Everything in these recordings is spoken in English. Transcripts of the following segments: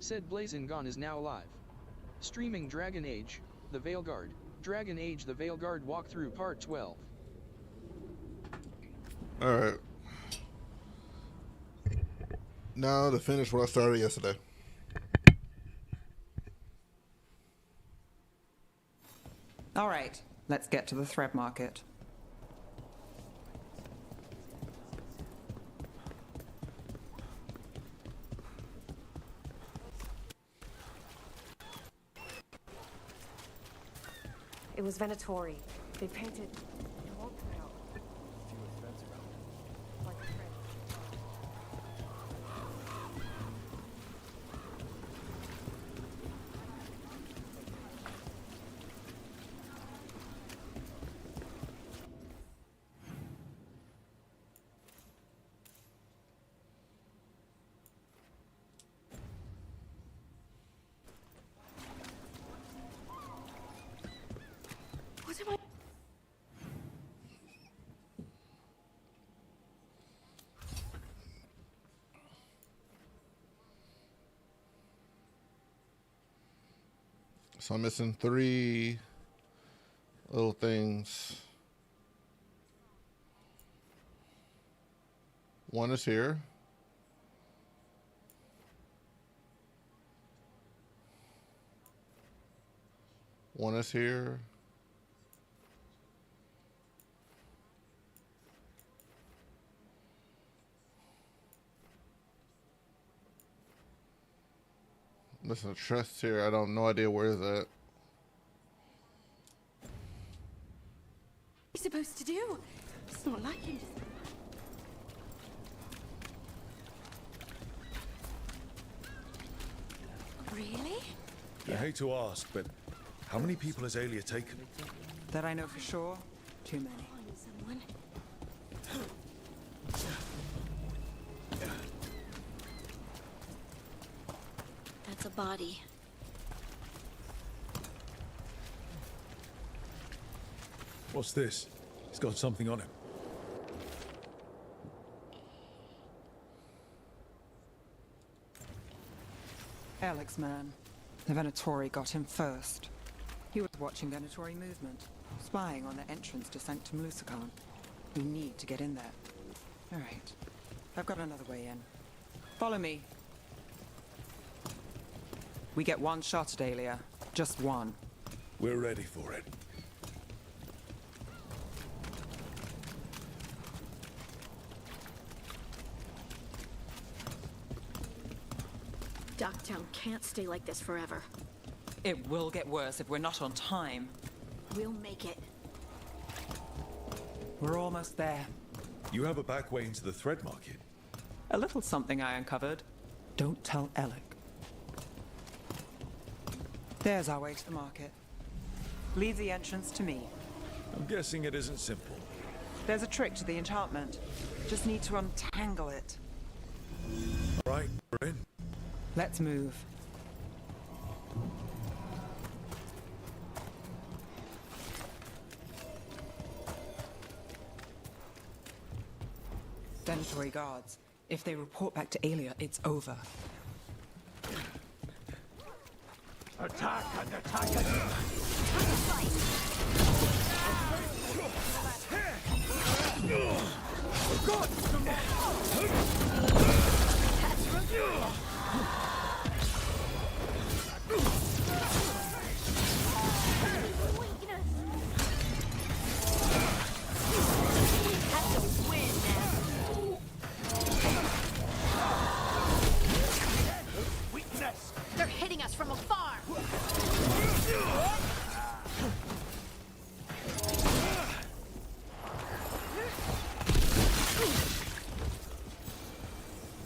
Said Blazongon is now live. Streaming Dragon Age, the Veilguard, Dragon Age the Veilguard walkthrough part 12. Alright. Now to finish what I started yesterday. Alright, let's get to the thread market. It was Venatori. They painted an old metal. Like a thread. What am I? So I'm missing 3 little things. One is here. One is here. Missing a chest here. I don't no idea where is that. What are you supposed to do? It's not like him. Really? I hate to ask, but how many people has Aelia taken? That I know for sure, too many. Someone. That's a body. What's this? He's got something on him. Alex, man. The Venatori got him first. He was watching Venatori movement, spying on the entrance to Sanctum Lucican. We need to get in there. Alright. I've got another way in. Follow me. We get one shot at Aelia. Just one. We're ready for it. Docktown can't stay like this forever. It will get worse if we're not on time. We'll make it. We're almost there. You have a back way into the thread market. A little something I uncovered. Don't tell Alec. There's our way to the market. Leave the entrance to me. I'm guessing it isn't simple. There's a trick to the enchantment. Just need to untangle it. All right, we're in. Let's move. Venatori guards. If they report back to Aelia, it's over. Attack and attack! They're hitting us from afar!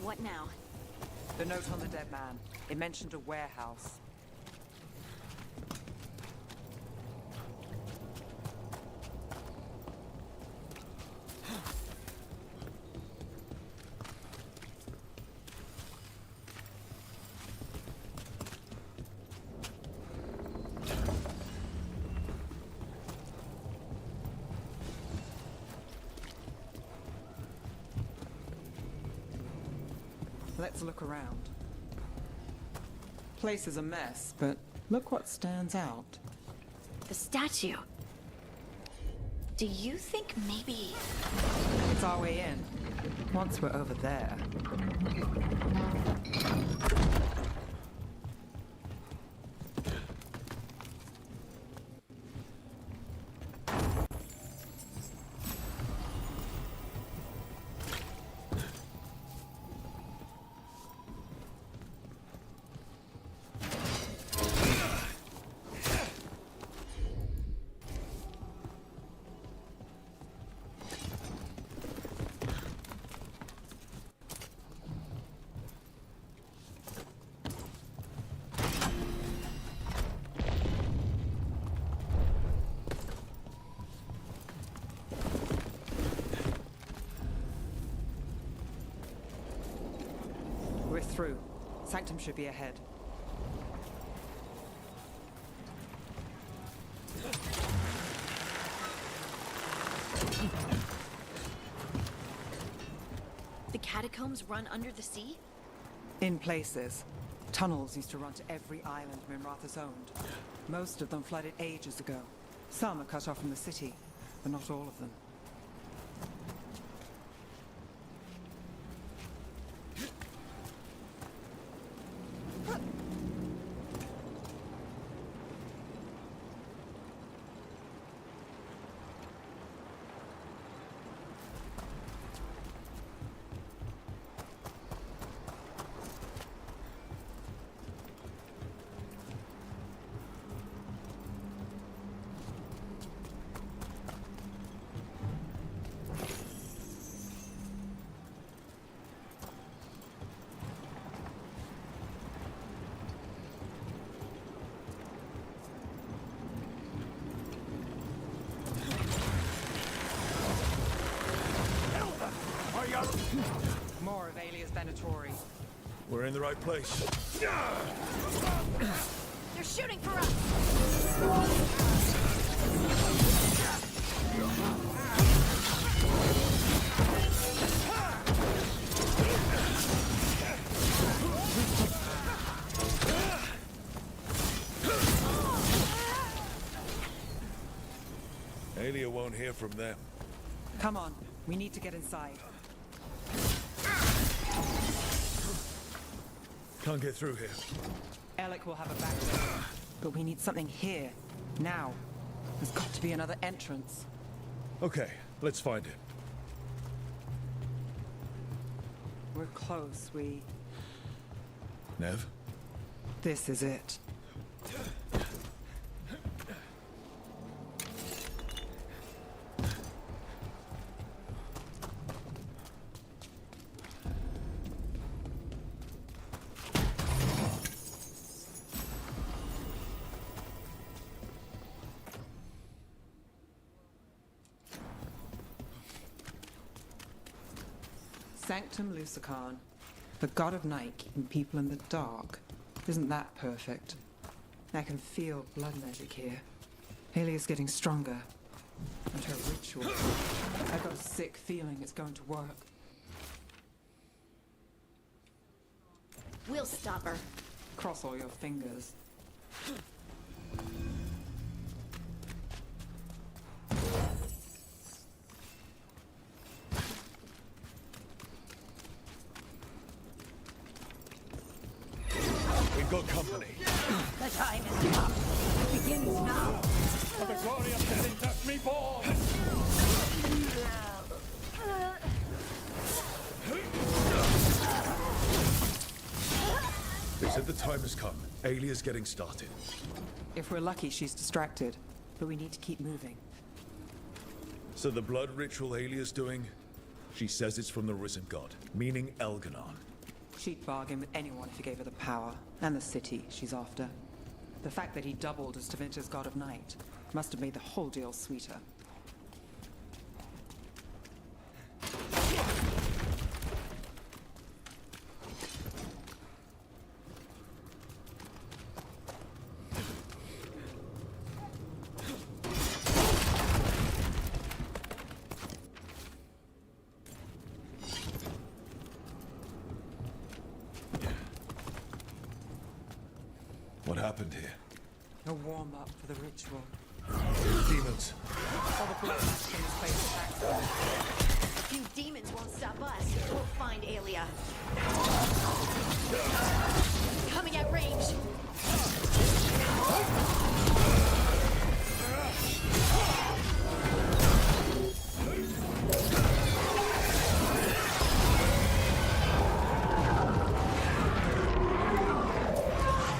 What now? The note on the dead man. It mentioned a warehouse. Let's look around. place is a mess, but look what stands out. The statue. Do you think maybe... It's our way in. Once we're over there. We're through. Sanctum should be ahead. The catacombs run under the sea? In places. Tunnels used to run to every island Minrath has owned. Most of them flooded ages ago. Some are cut off from the city, but not all of them. More of Alias Venatori. We're in the right place. They're shooting for us! Alia won't hear from them. Come on, we need to get inside. Can't get through here. Alec will have a back door, but we need something here, now. There's got to be another entrance. Okay, let's find it. We're close, Nev? This is it. Sanctum Lucican, the god of night keeping people in the dark. Isn't that perfect? I can feel blood magic here. Alia's getting stronger. And her ritual. I've got a sick feeling it's going to work. We'll stop her. Cross all your fingers. We've got company. The time is come. It begins now. The glory of the Sintach reborn! They said the time has come. Alia's getting started. If we're lucky, she's distracted. But we need to keep moving. So the blood ritual Alia's doing, she says it's from the risen god, meaning Elganon. She'd bargain with anyone if he gave her the power, and the city she's after. The fact that he doubled as Tevinter's god of night must have made the whole deal sweeter. happened here? A warm-up for the ritual. Demons. All the blood in this place attacks us. A few demons won't stop us. We'll find Aelia. Coming at range.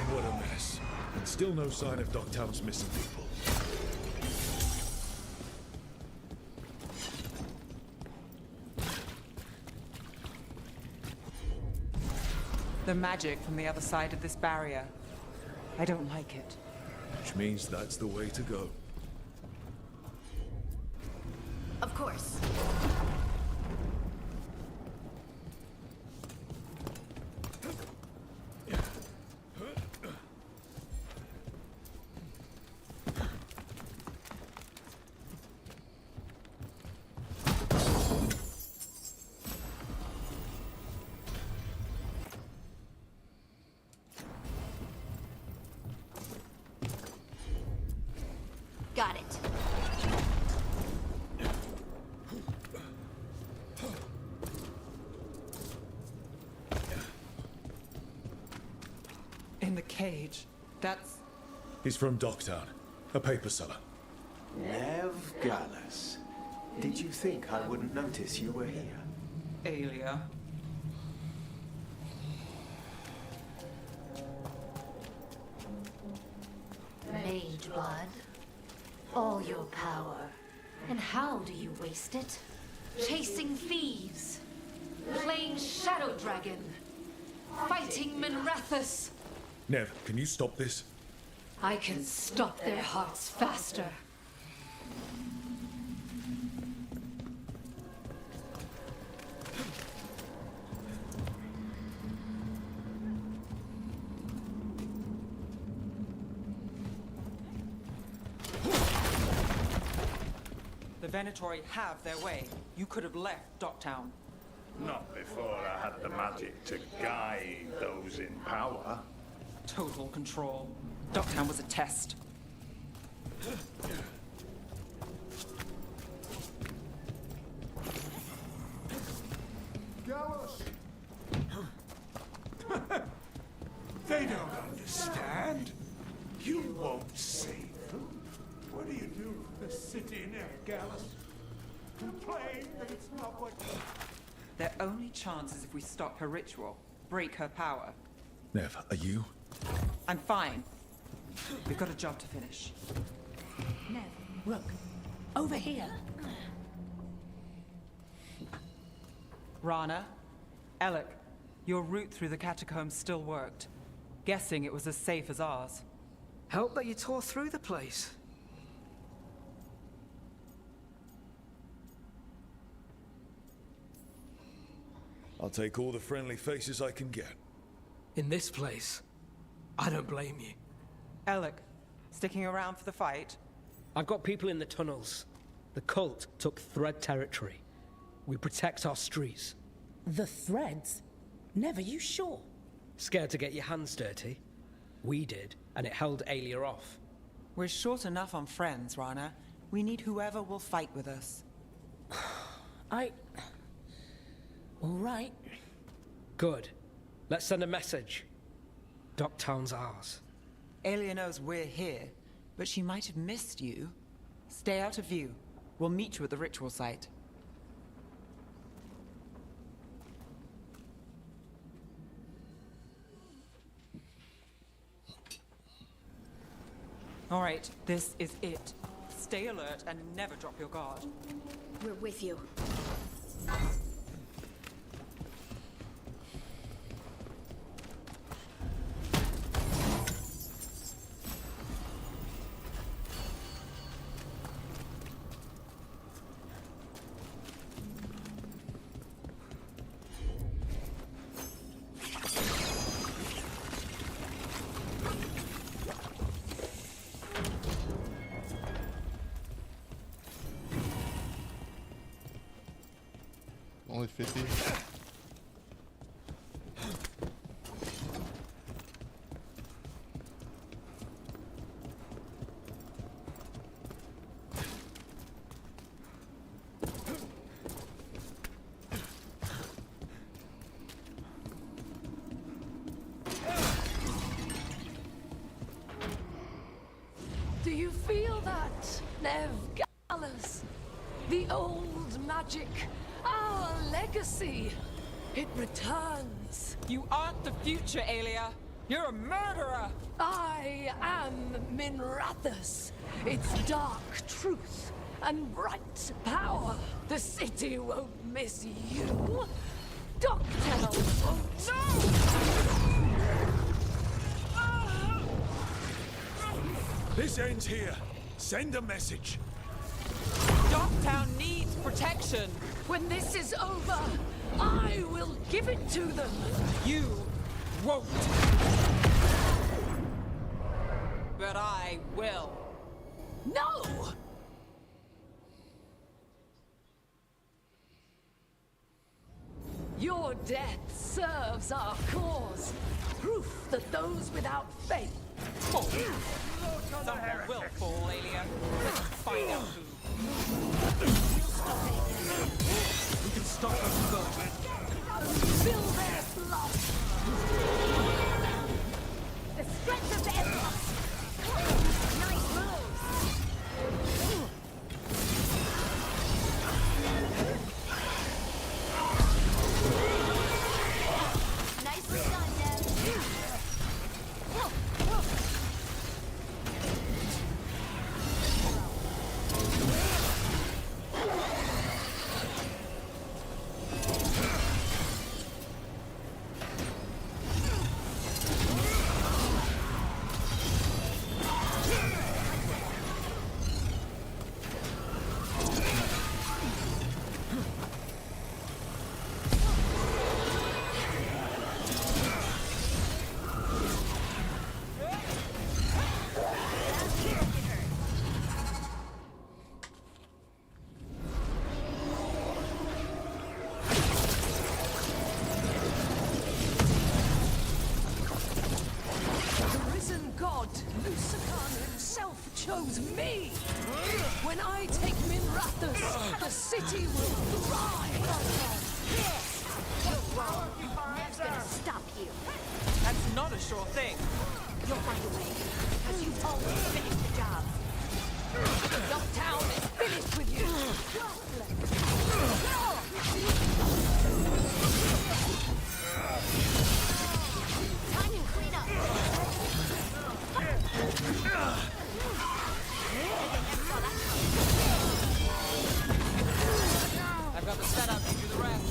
What a mess. And still no sign of Dogtown's missing people. The magic from the other side of this barrier. I don't like it. Which means that's the way to go. Of course. Got it. In the cage. That's... He's from Dogtown, a paper seller. Nev Gallus. Did you think I wouldn't notice you were here? Aelia. Mage blood. All your power. And how do you waste it? Chasing thieves. Playing Shadow Dragon. Fighting Minrathus. Nev, can you stop this? I can stop their hearts faster. The Venatori have their way. You could have left Dogtown. Not before I had the magic to guide those in power. Total control. Dogtown was a test. Gallus! They don't understand. You won't save them. What do you do for the city now, Gallus? Complain that it's not what... Their only chance is if we stop her ritual, break her power. Nev, are you? I'm fine. We've got a job to finish. Nev, look. Over here. Rana, Alec, your route through the catacombs still worked. Guessing it was as safe as ours. Help that you tore through the place. I'll take all the friendly faces I can get. In this place, I don't blame you. Alec, sticking around for the fight? I've got people in the tunnels. The cult took Thread territory. We protect our streets. The Threads? Never, you sure? Scared to get your hands dirty? We did, and it held Aelia off. We're short enough on friends, Rana. We need whoever will fight with us. All right. Good. Let's send a message. Dogtown's ours. Aelia knows we're here, but she might have missed you. Stay out of view. We'll meet you at the ritual site. All right, this is it. Stay alert and never drop your guard. We're with you. Only 50. Do you feel that, Nev Gallus? The old magic, our legacy. It returns. You aren't the future, Aelia. You're a murderer! I am Minrathus. Its dark truth and bright power. The city won't miss you. Docktown won't. This ends here. Send a message. Docktown needs protection. When this is over, I will give it to them. You won't. But I will. No! Your death serves our cause. Proof that those without faith fall. Someone will fall, Aelia. Let's find out who. We can stop them both. Fill their blood. The strength of the Emperor. Nice moves. Nicely done, Dev. chose me. When I take Minrathus, the city will thrive. You're wrong. Nev's gonna stop you. That's not a sure thing. You'll find a way, because you've always finished the job. Lockdown is finished with you. Time to clean up. I've got the setup, you do the rest.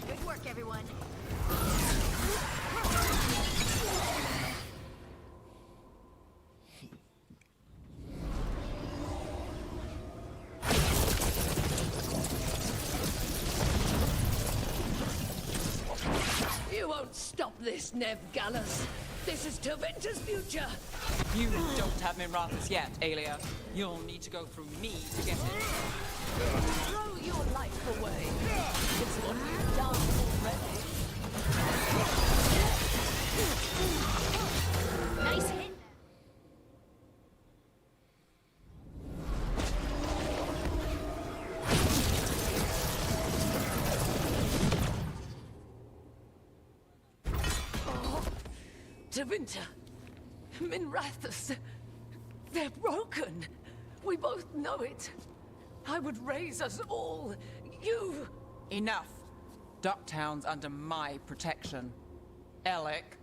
Good work, everyone. You won't stop this, Nev Gallus. This is Tevinter's future. You don't have Minrathus yet, Aelia. You'll need to go through me to get it. Throw your life away. It's what you've done already. Nice hit. Tevinter, Minrathus, they're broken. We both know it. I would raise us all. You... Enough. Ducktown's under my protection. Alec.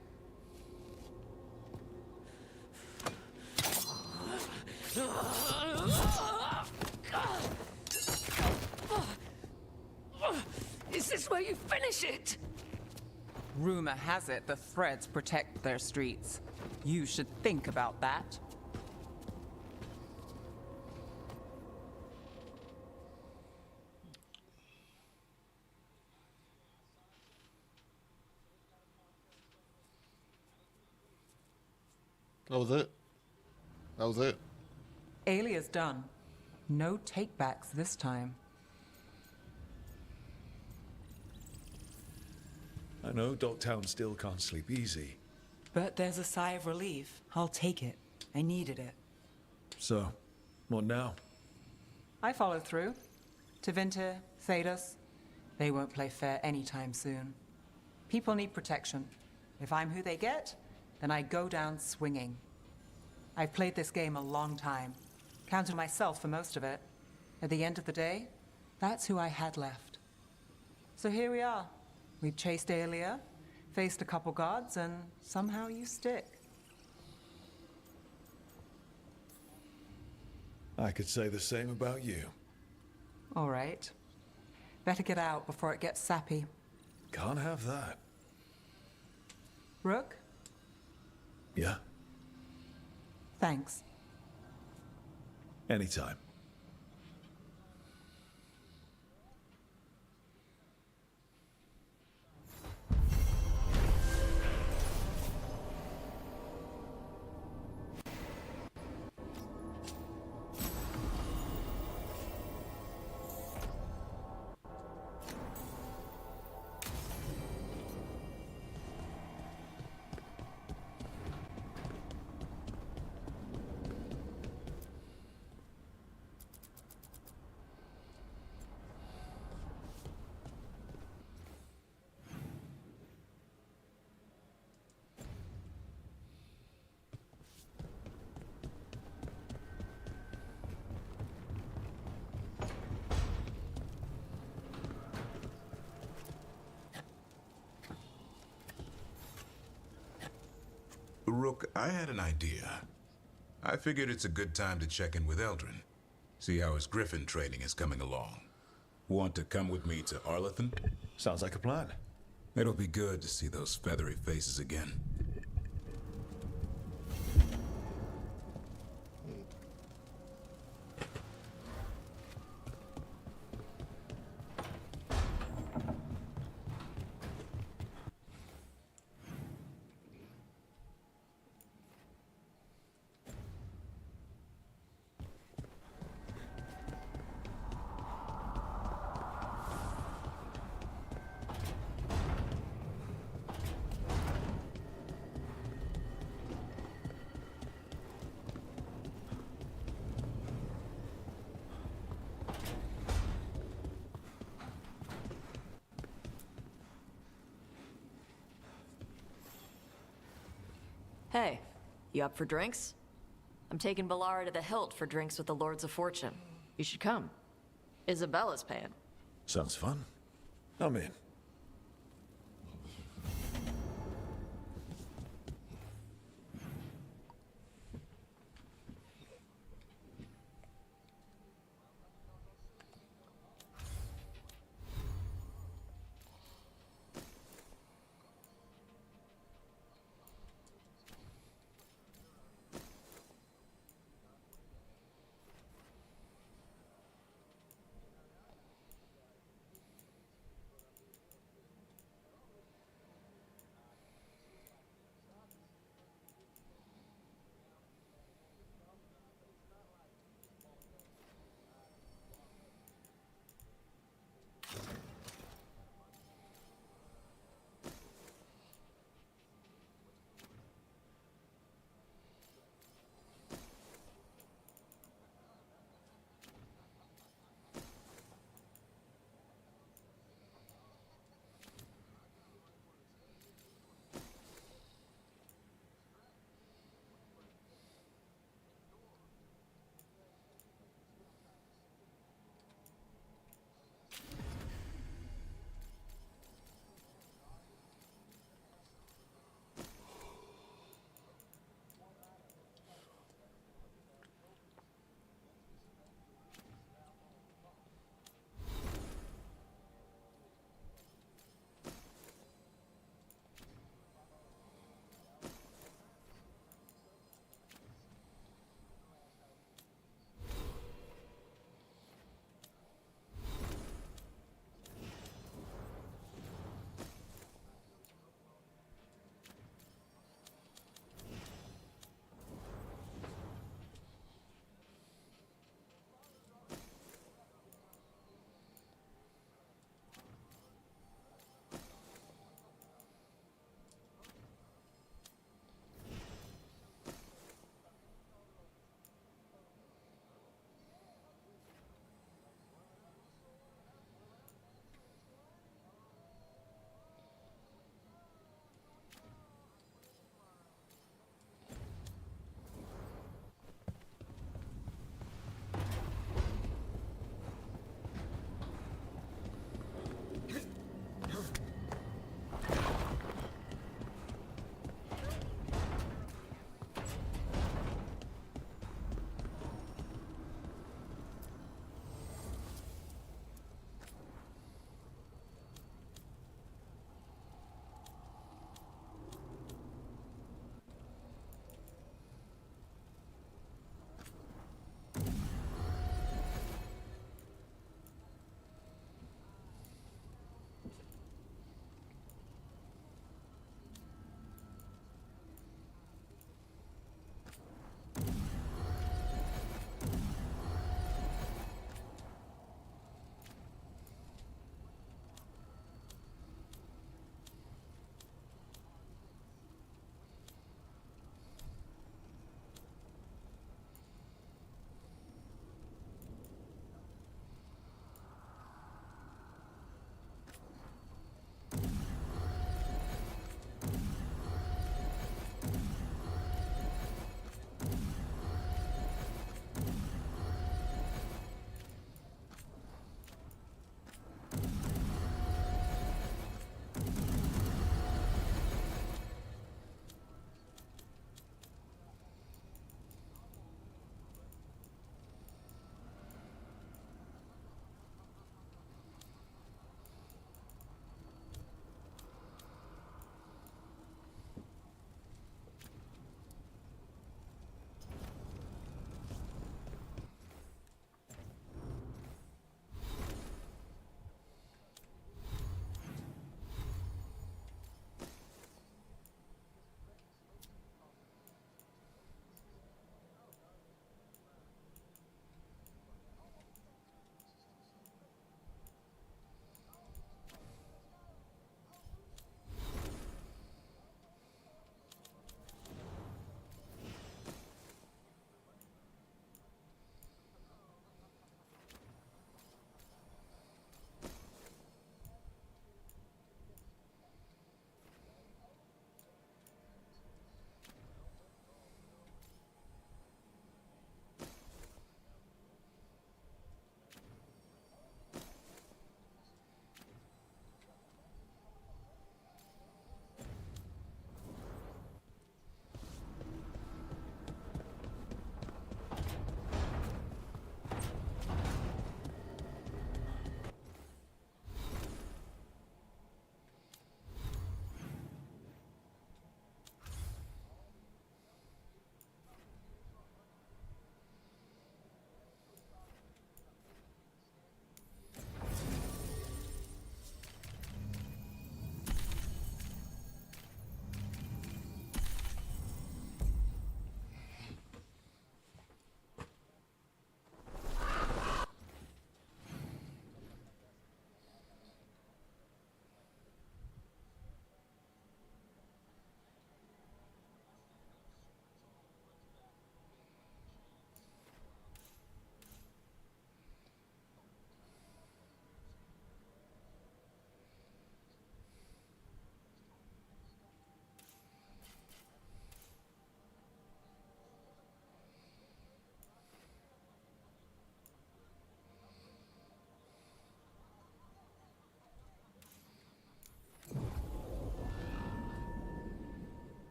Is this where you finish it? Rumor has it the Threads protect their streets. You should think about that. That was it. That was it. Aelia's done. No takebacks this time. I know Dogtown still can't sleep easy. But there's a sigh of relief. I'll take it. I needed it. So, What now? I follow through. Tevinter, Thedas, they won't play fair anytime soon. People need protection. If I'm who they get, then I go down swinging. I've played this game a long time, counted myself for most of it. At the end of the day, that's who I had left. So here we are. We chased Aelia, faced a couple gods, and somehow you stick. I could say the same about you. All right. Better get out before it gets sappy. Can't have that. Rook? Yeah? Thanks. Anytime. Rook, I had an idea. I figured it's a good time to check in with Eldrin. See how his Griffin training is coming along. Want to come with me to Arlathan? Sounds like a plan. It'll be good to see those feathery faces again. Hey, you up for drinks? I'm taking Ballara to the Hilt for drinks with the Lords of Fortune. You should come. Isabella's paying. Sounds fun. I'm in.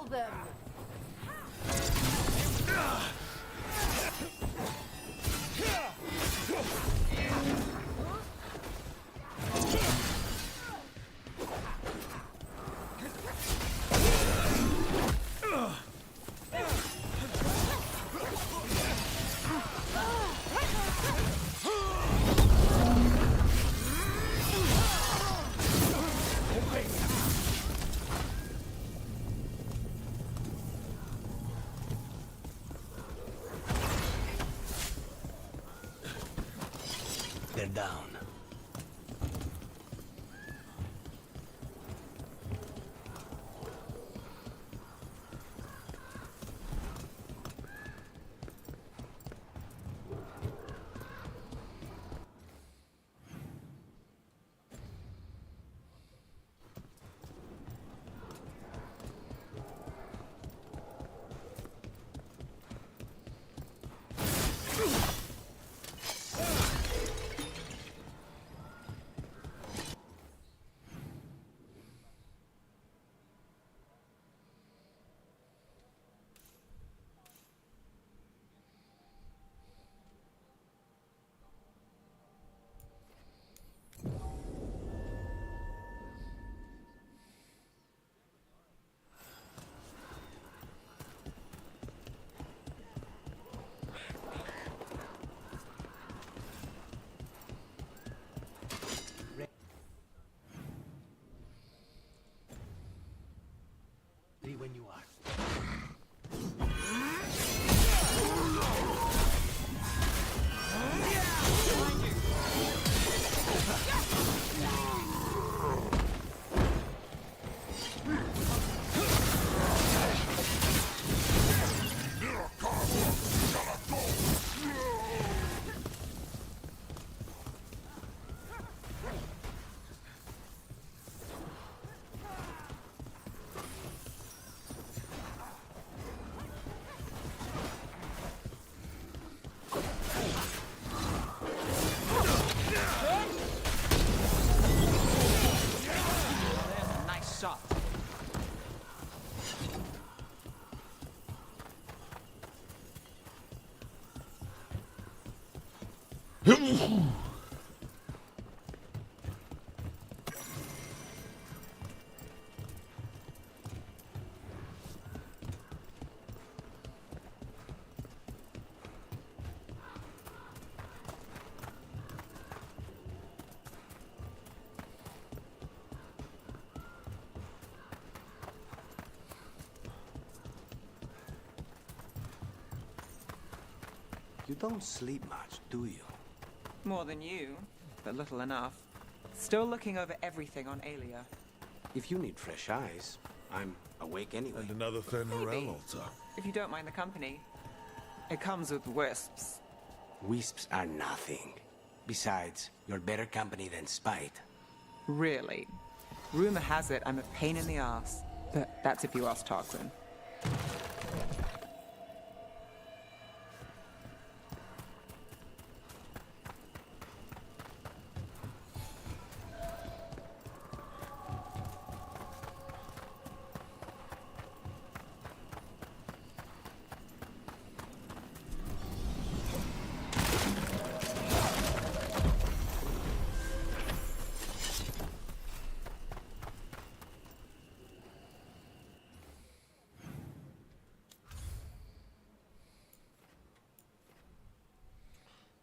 Kill them! They're down. When you are. You don't sleep much, do you? More than you, but little enough. Still looking over everything on Aelia. If you need fresh eyes, I'm awake anyway. And another Fenrirel altar. If you don't mind the company. It comes with wisps. Wisps are nothing. Besides, you're better company than spite. Really? Rumor has it I'm a pain in the ass. But that's if you ask Tarquin.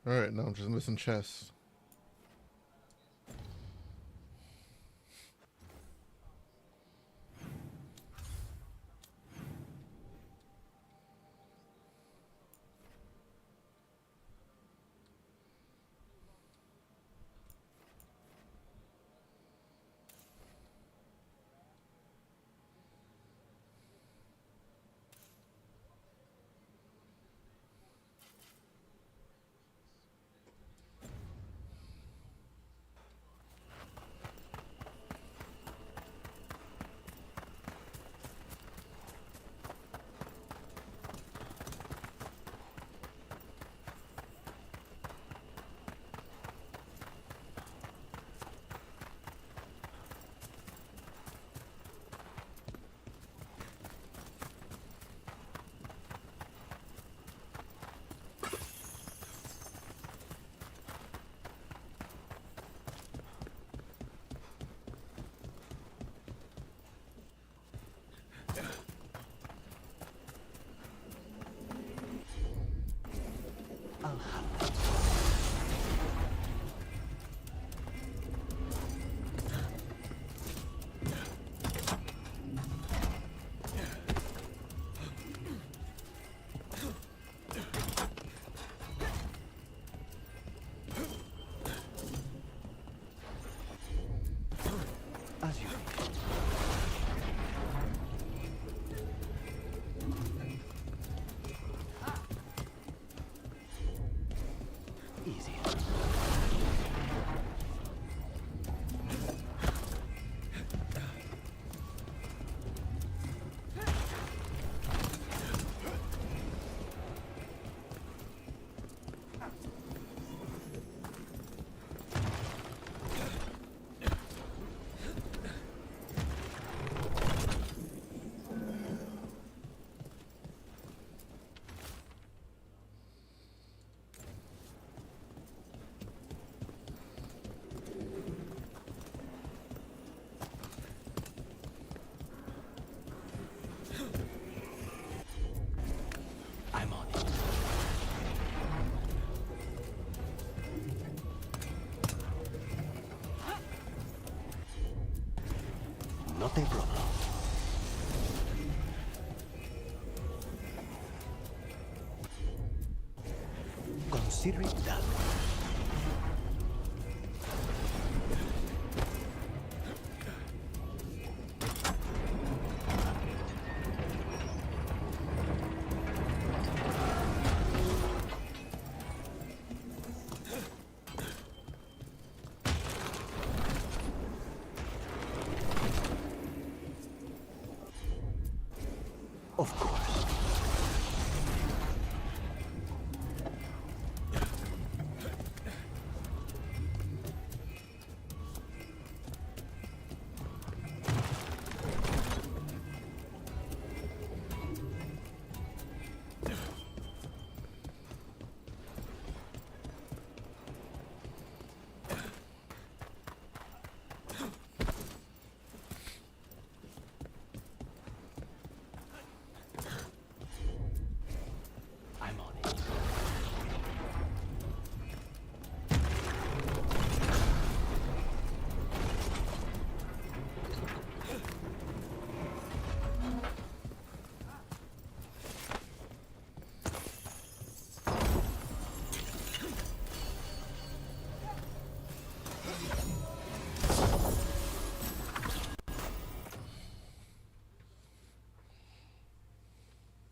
Alright, now I'm just missing chests. As you easy. I'm on it. Not a problem. Consider it done. Of course. I'm on it.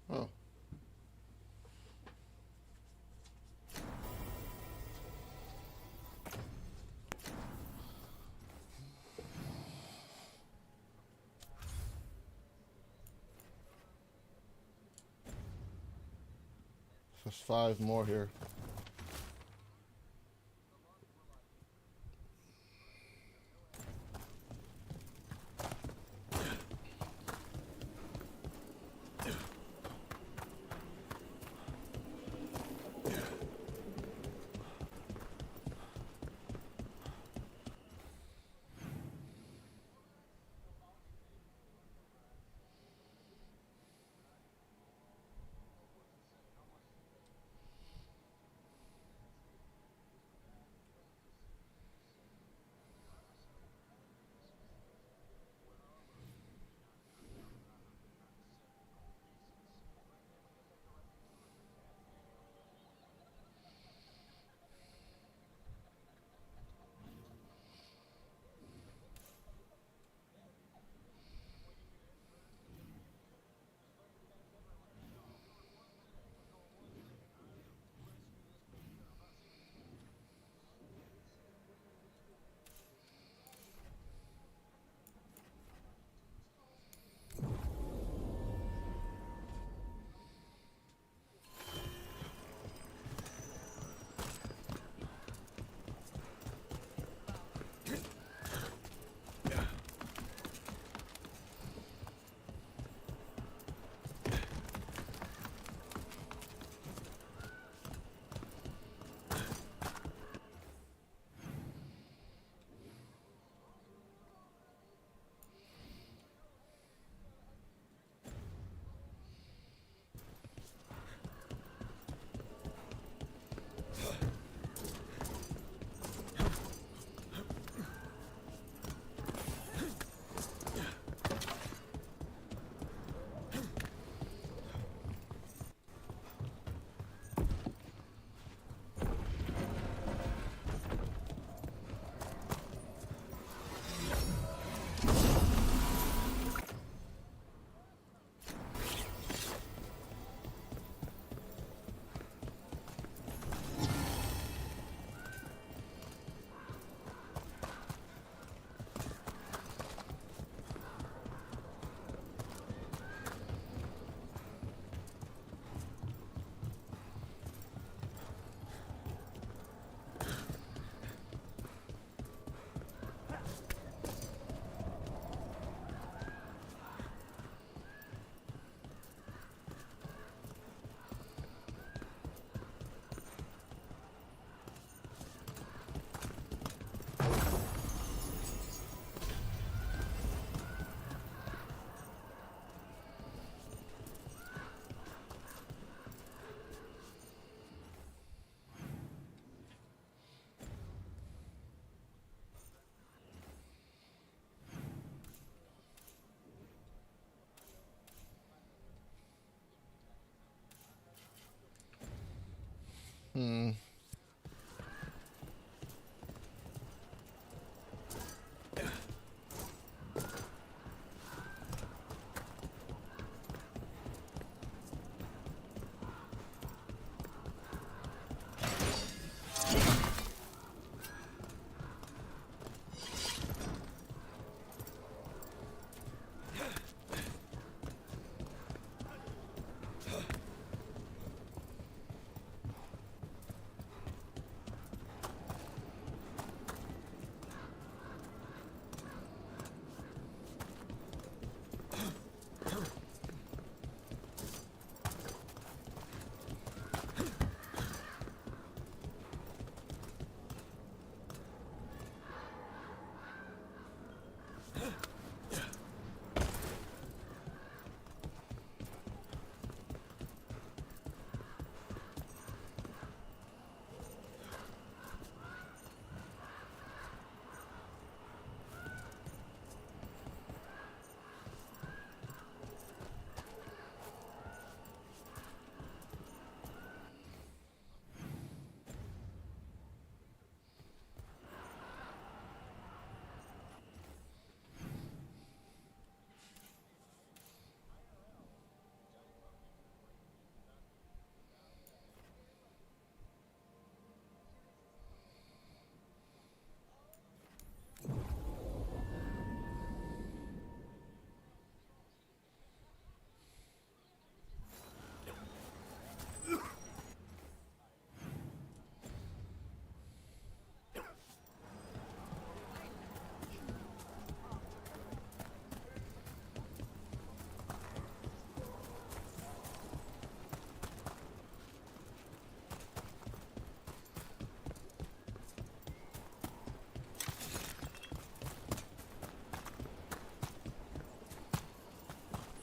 Oh. There's 5 more here.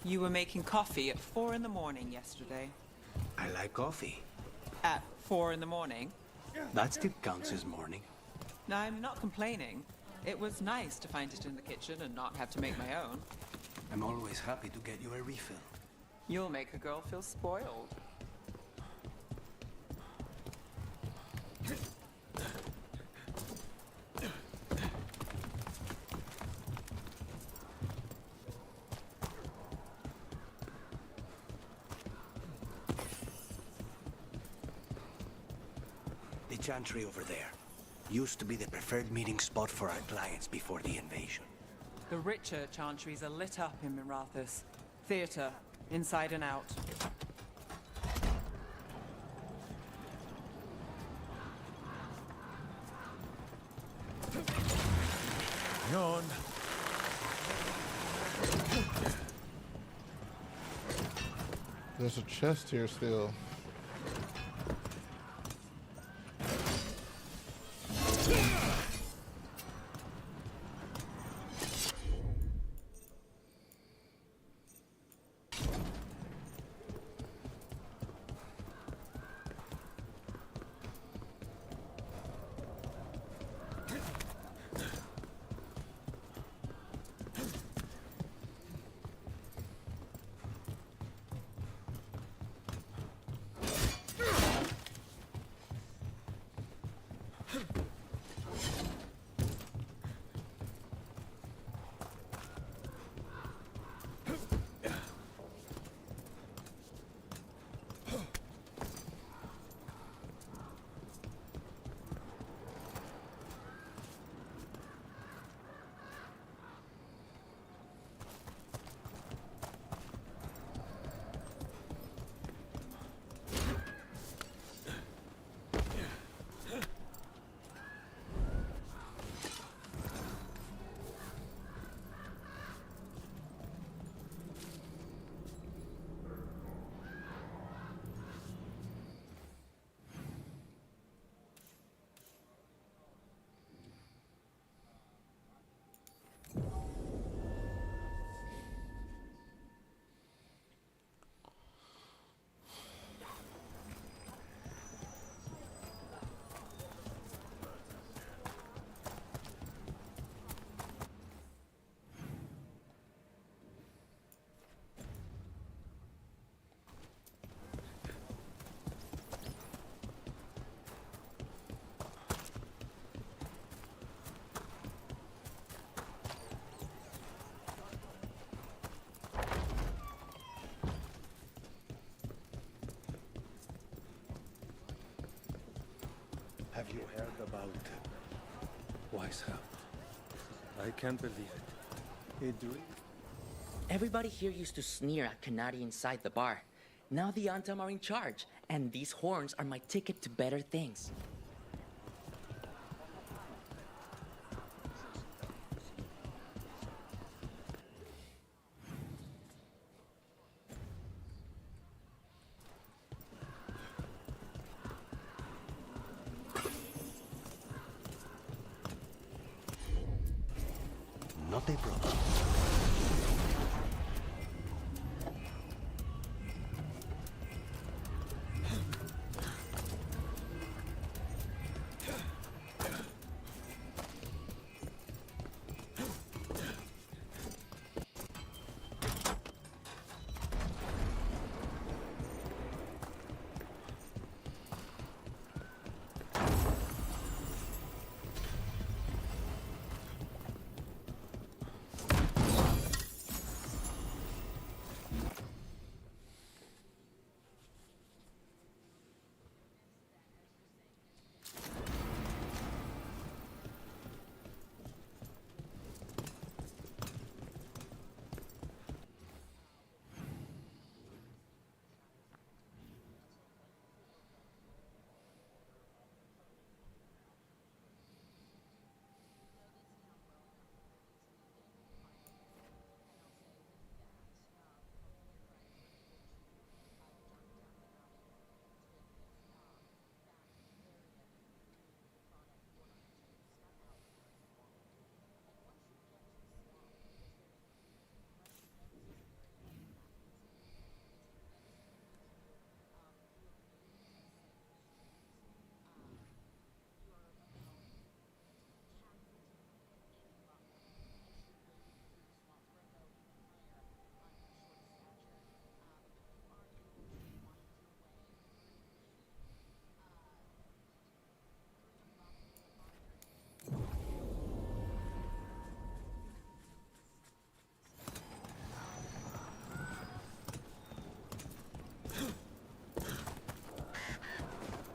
You were making coffee at 4 in the morning yesterday. I like coffee. At 4 in the morning? That still counts as morning. No, I'm not complaining. It was nice to find it in the kitchen and not have to make my own. I'm always happy to get you a refill. You'll make a girl feel spoiled. The chantry over there used to be the preferred meeting spot for our clients before the invasion. The richer chantries are lit up in Mirathus. Theater, inside and out. Hang on. There's a chest here still. Have you heard about Weishaupt? I can't believe it. A dream? Everybody here used to sneer at Canary inside the bar. Now the Antam are in charge, and these horns are my ticket to better things. Not a problem.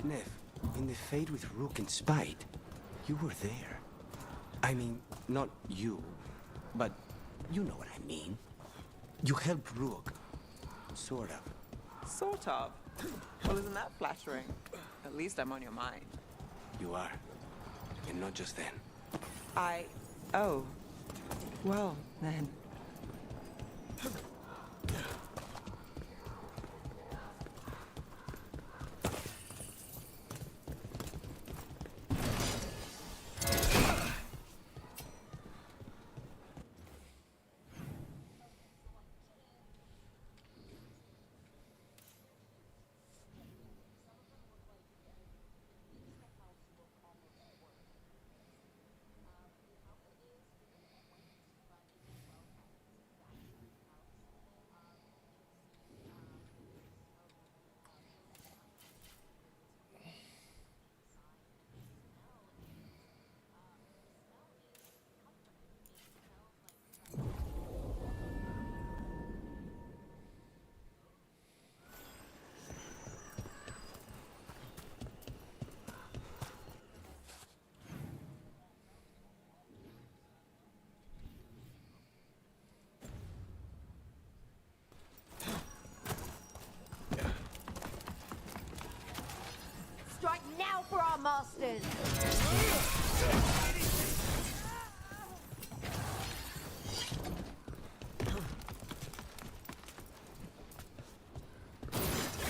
Nev, in the fade with Rook and Spite, you were there. I mean, not you, but you know what I mean. You helped Rook. Sort of. Sort of. Well, isn't that flattering? At least I'm on your mind. You are. And not just then. Oh. Well, then. Strike now for our masters!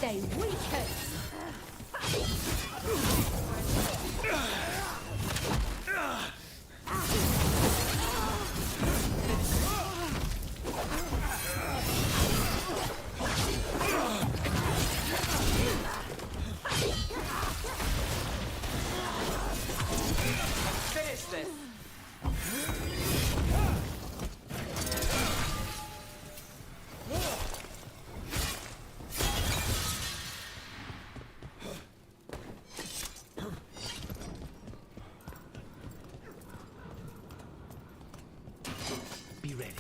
They weaken! Finish this! Be ready.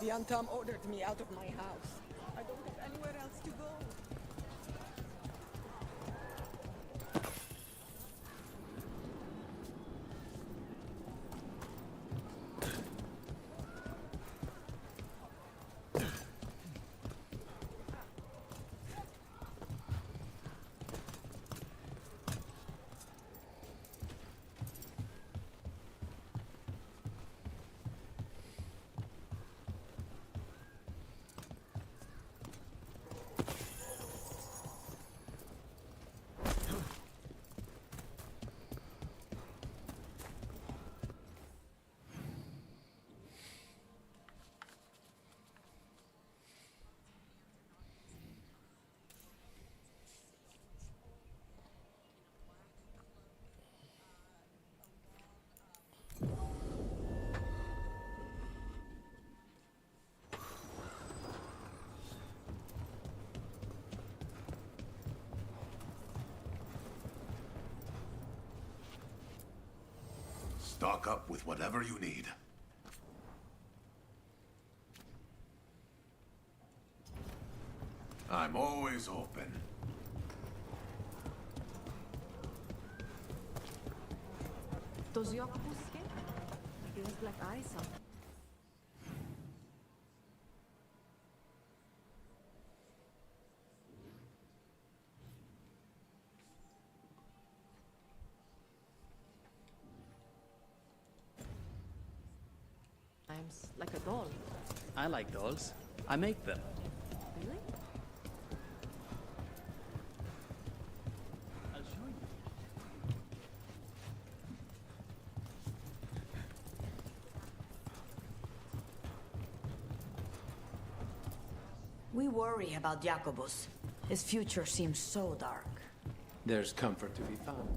The Antam ordered me out of my house. I don't have anywhere else to go. Stock up with whatever you need. I'm always open. Does your pussy? It was black ice on. Like a doll. I like dolls. I make them. Really? I'll show you. We worry about Jacobus. His future seems so dark. There's comfort to be found.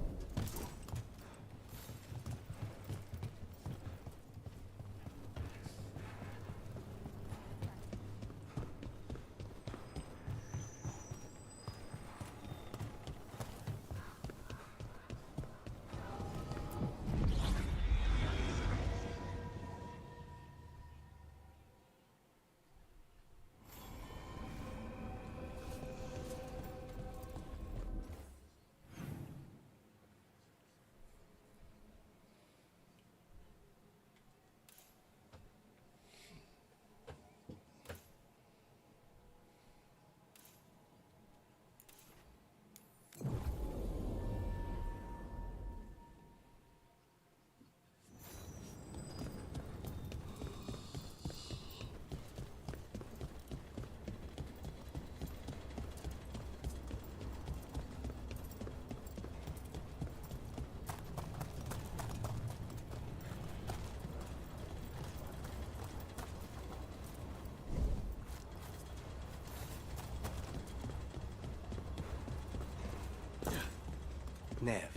Nev,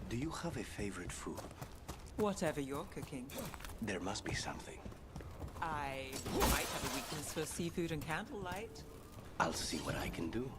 do you have a favorite food? Whatever you're cooking. There must be something. I might have a weakness for seafood and candlelight. I'll see what I can do.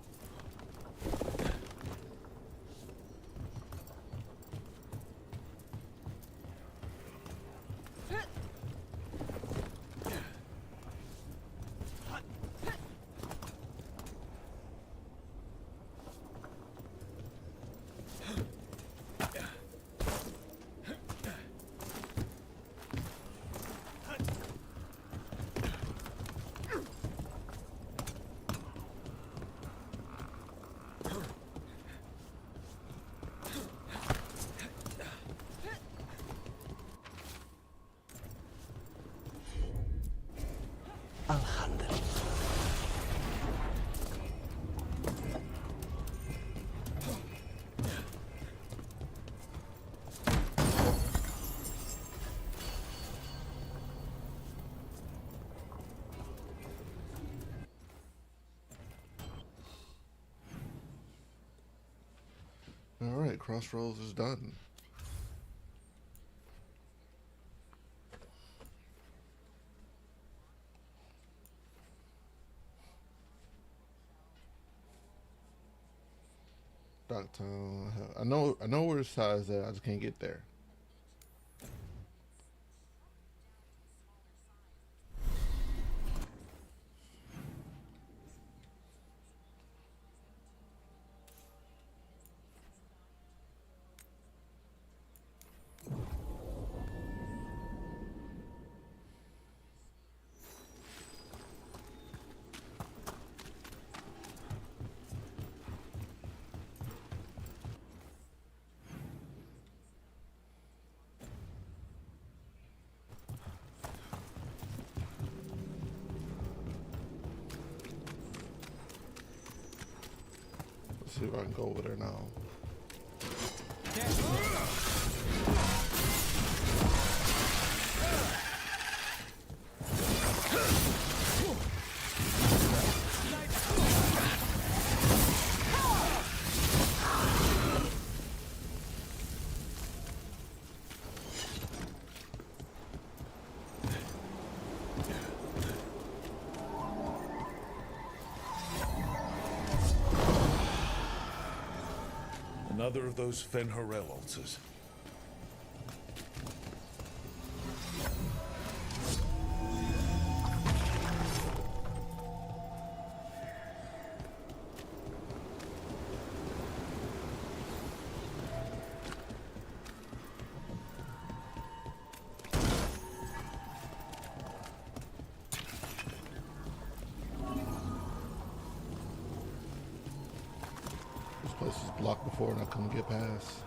I'll handle it. All right, Crossroads is done. Docktown. I know where the side is at. I just can't get there. see if I can go over there now. Another of those Fen'Harel altars. This place was blocked before and I couldn't get past.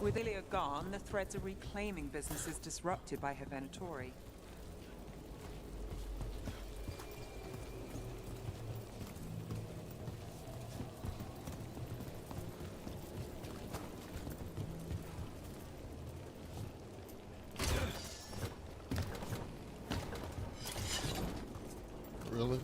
With Ilia gone, the threads of reclaiming businesses disrupted by her Venatori. Really?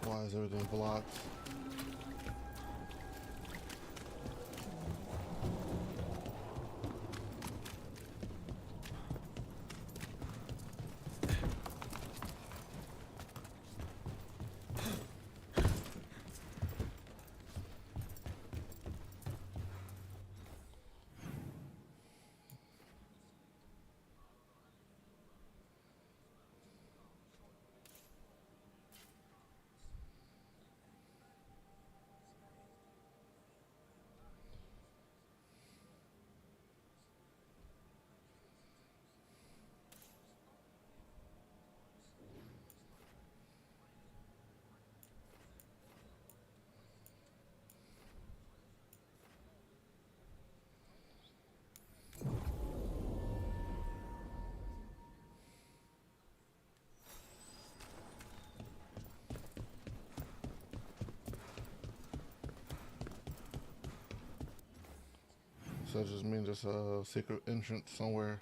Why is everything blocked? So it just means there's a secret entrance somewhere.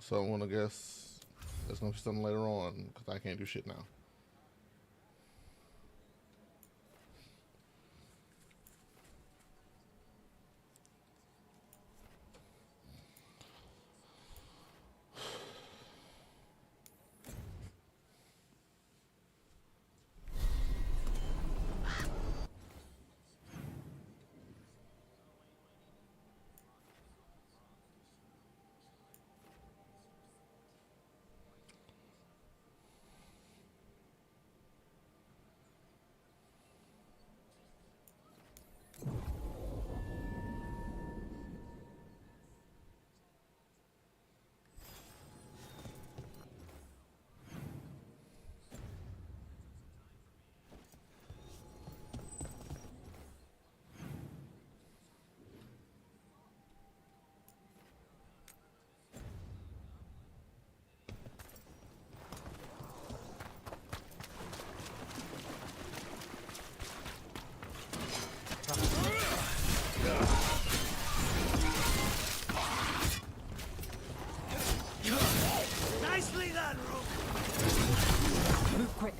So I'm gonna guess there's gonna be something later on because I can't do shit now. Nicely done, Rook. Move quick.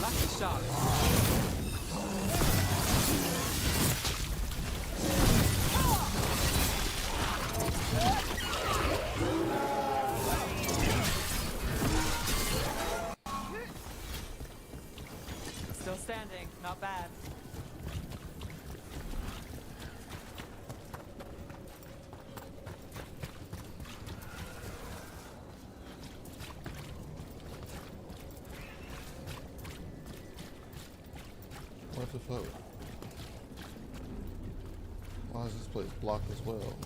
Lucky shot. Still standing. Not bad. What the fuck? Why is this place blocked as well?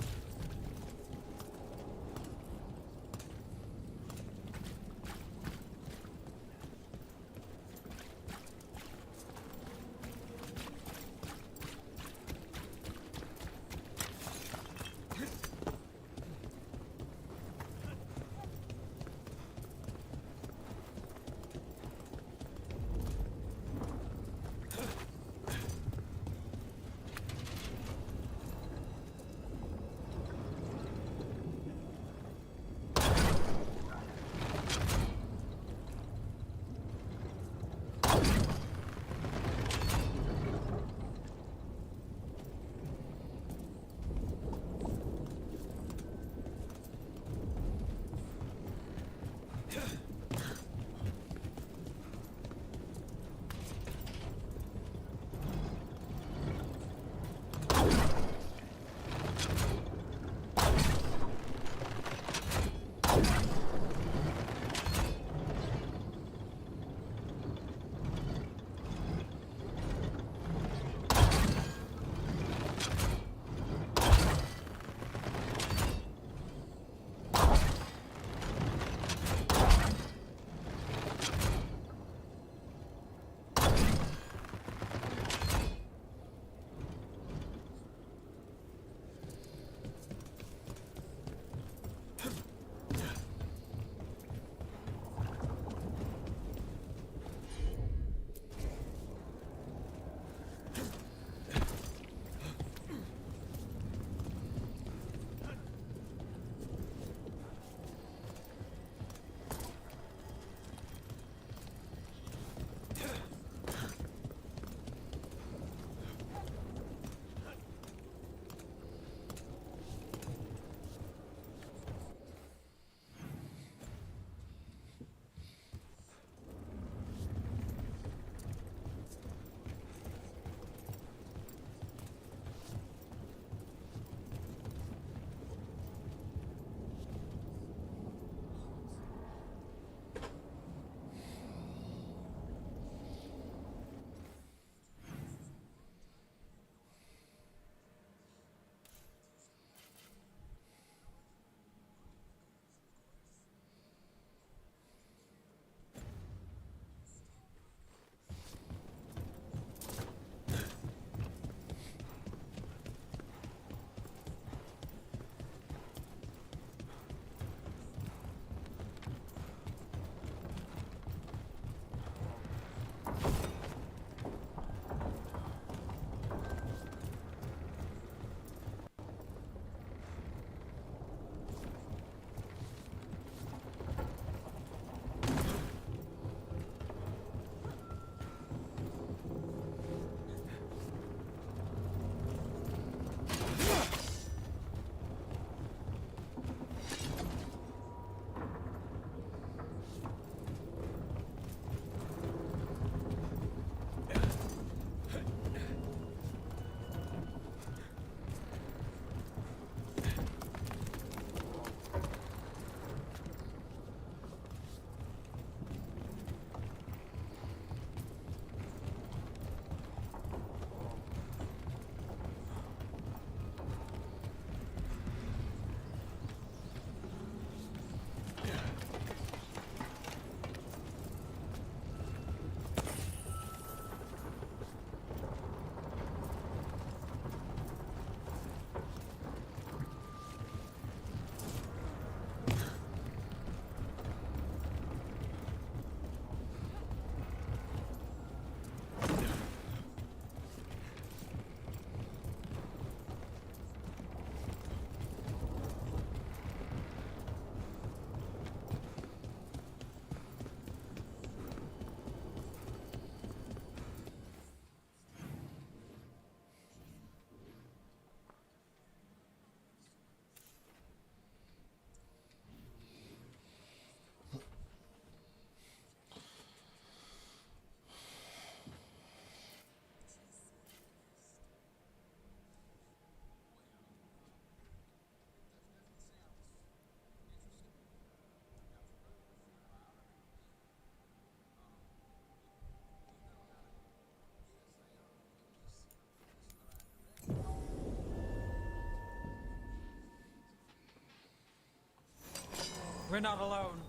We're not alone.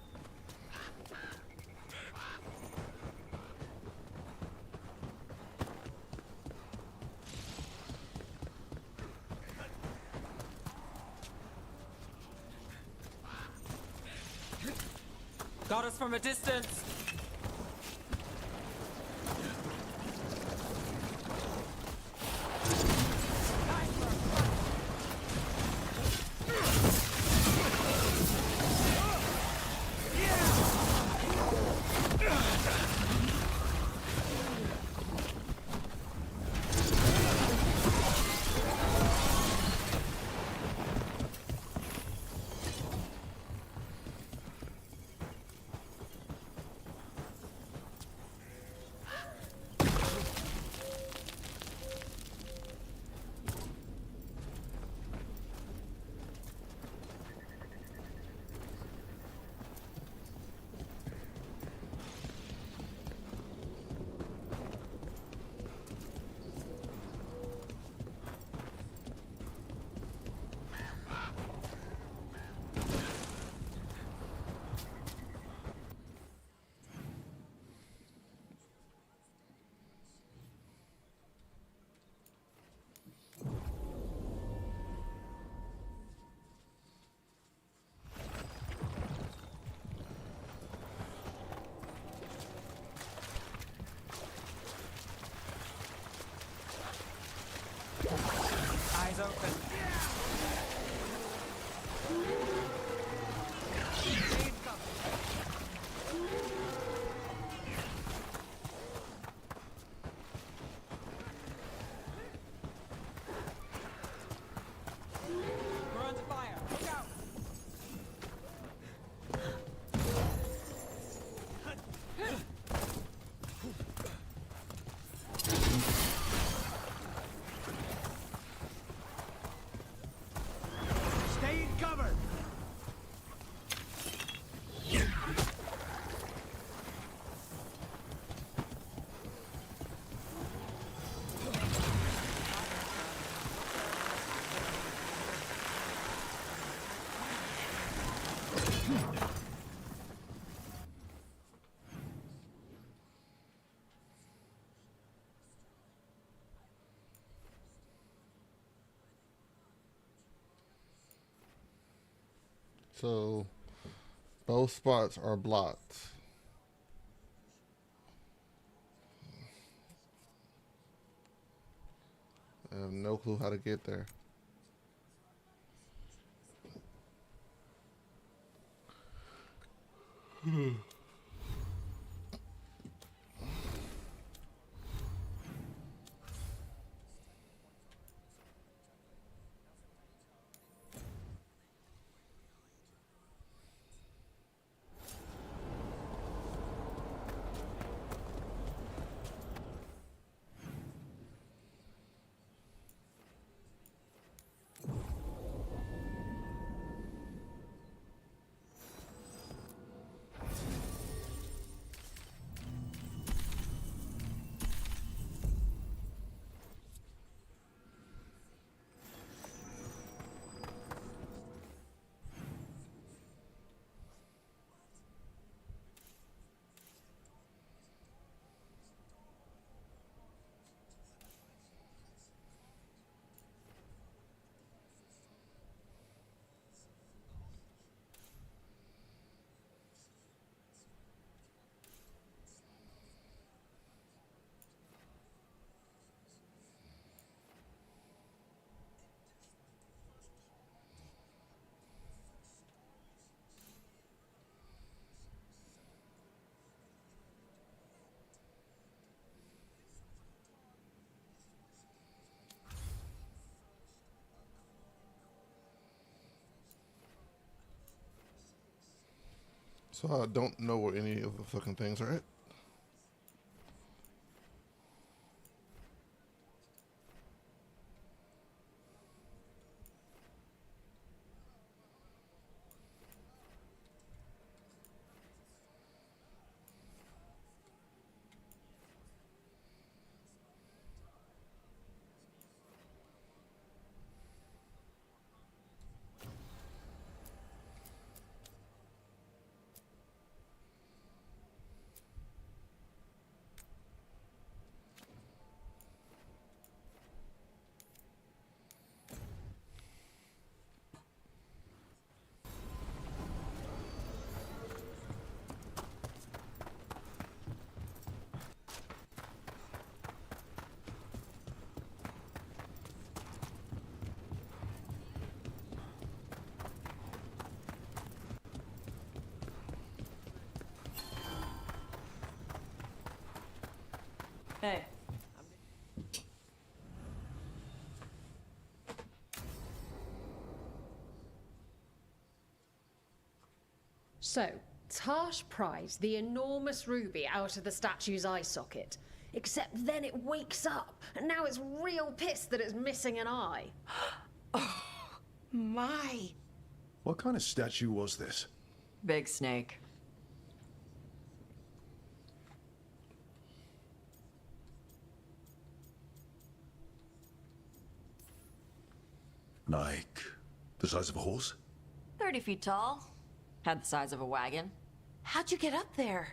Got us from a distance. Eyes open. We're under fire. Look out! Stay in cover! So both spots are blocked. I have no clue how to get there. So I don't know where any of the fucking things are at. Hey. So, Tash prized the enormous ruby out of the statue's eye socket. Except then it wakes up, and now it's real pissed that it's missing an eye. Oh, my. What kind of statue was this? Big snake. Like, the size of a horse? 30 feet tall. Had the size of a wagon. How'd you get up there?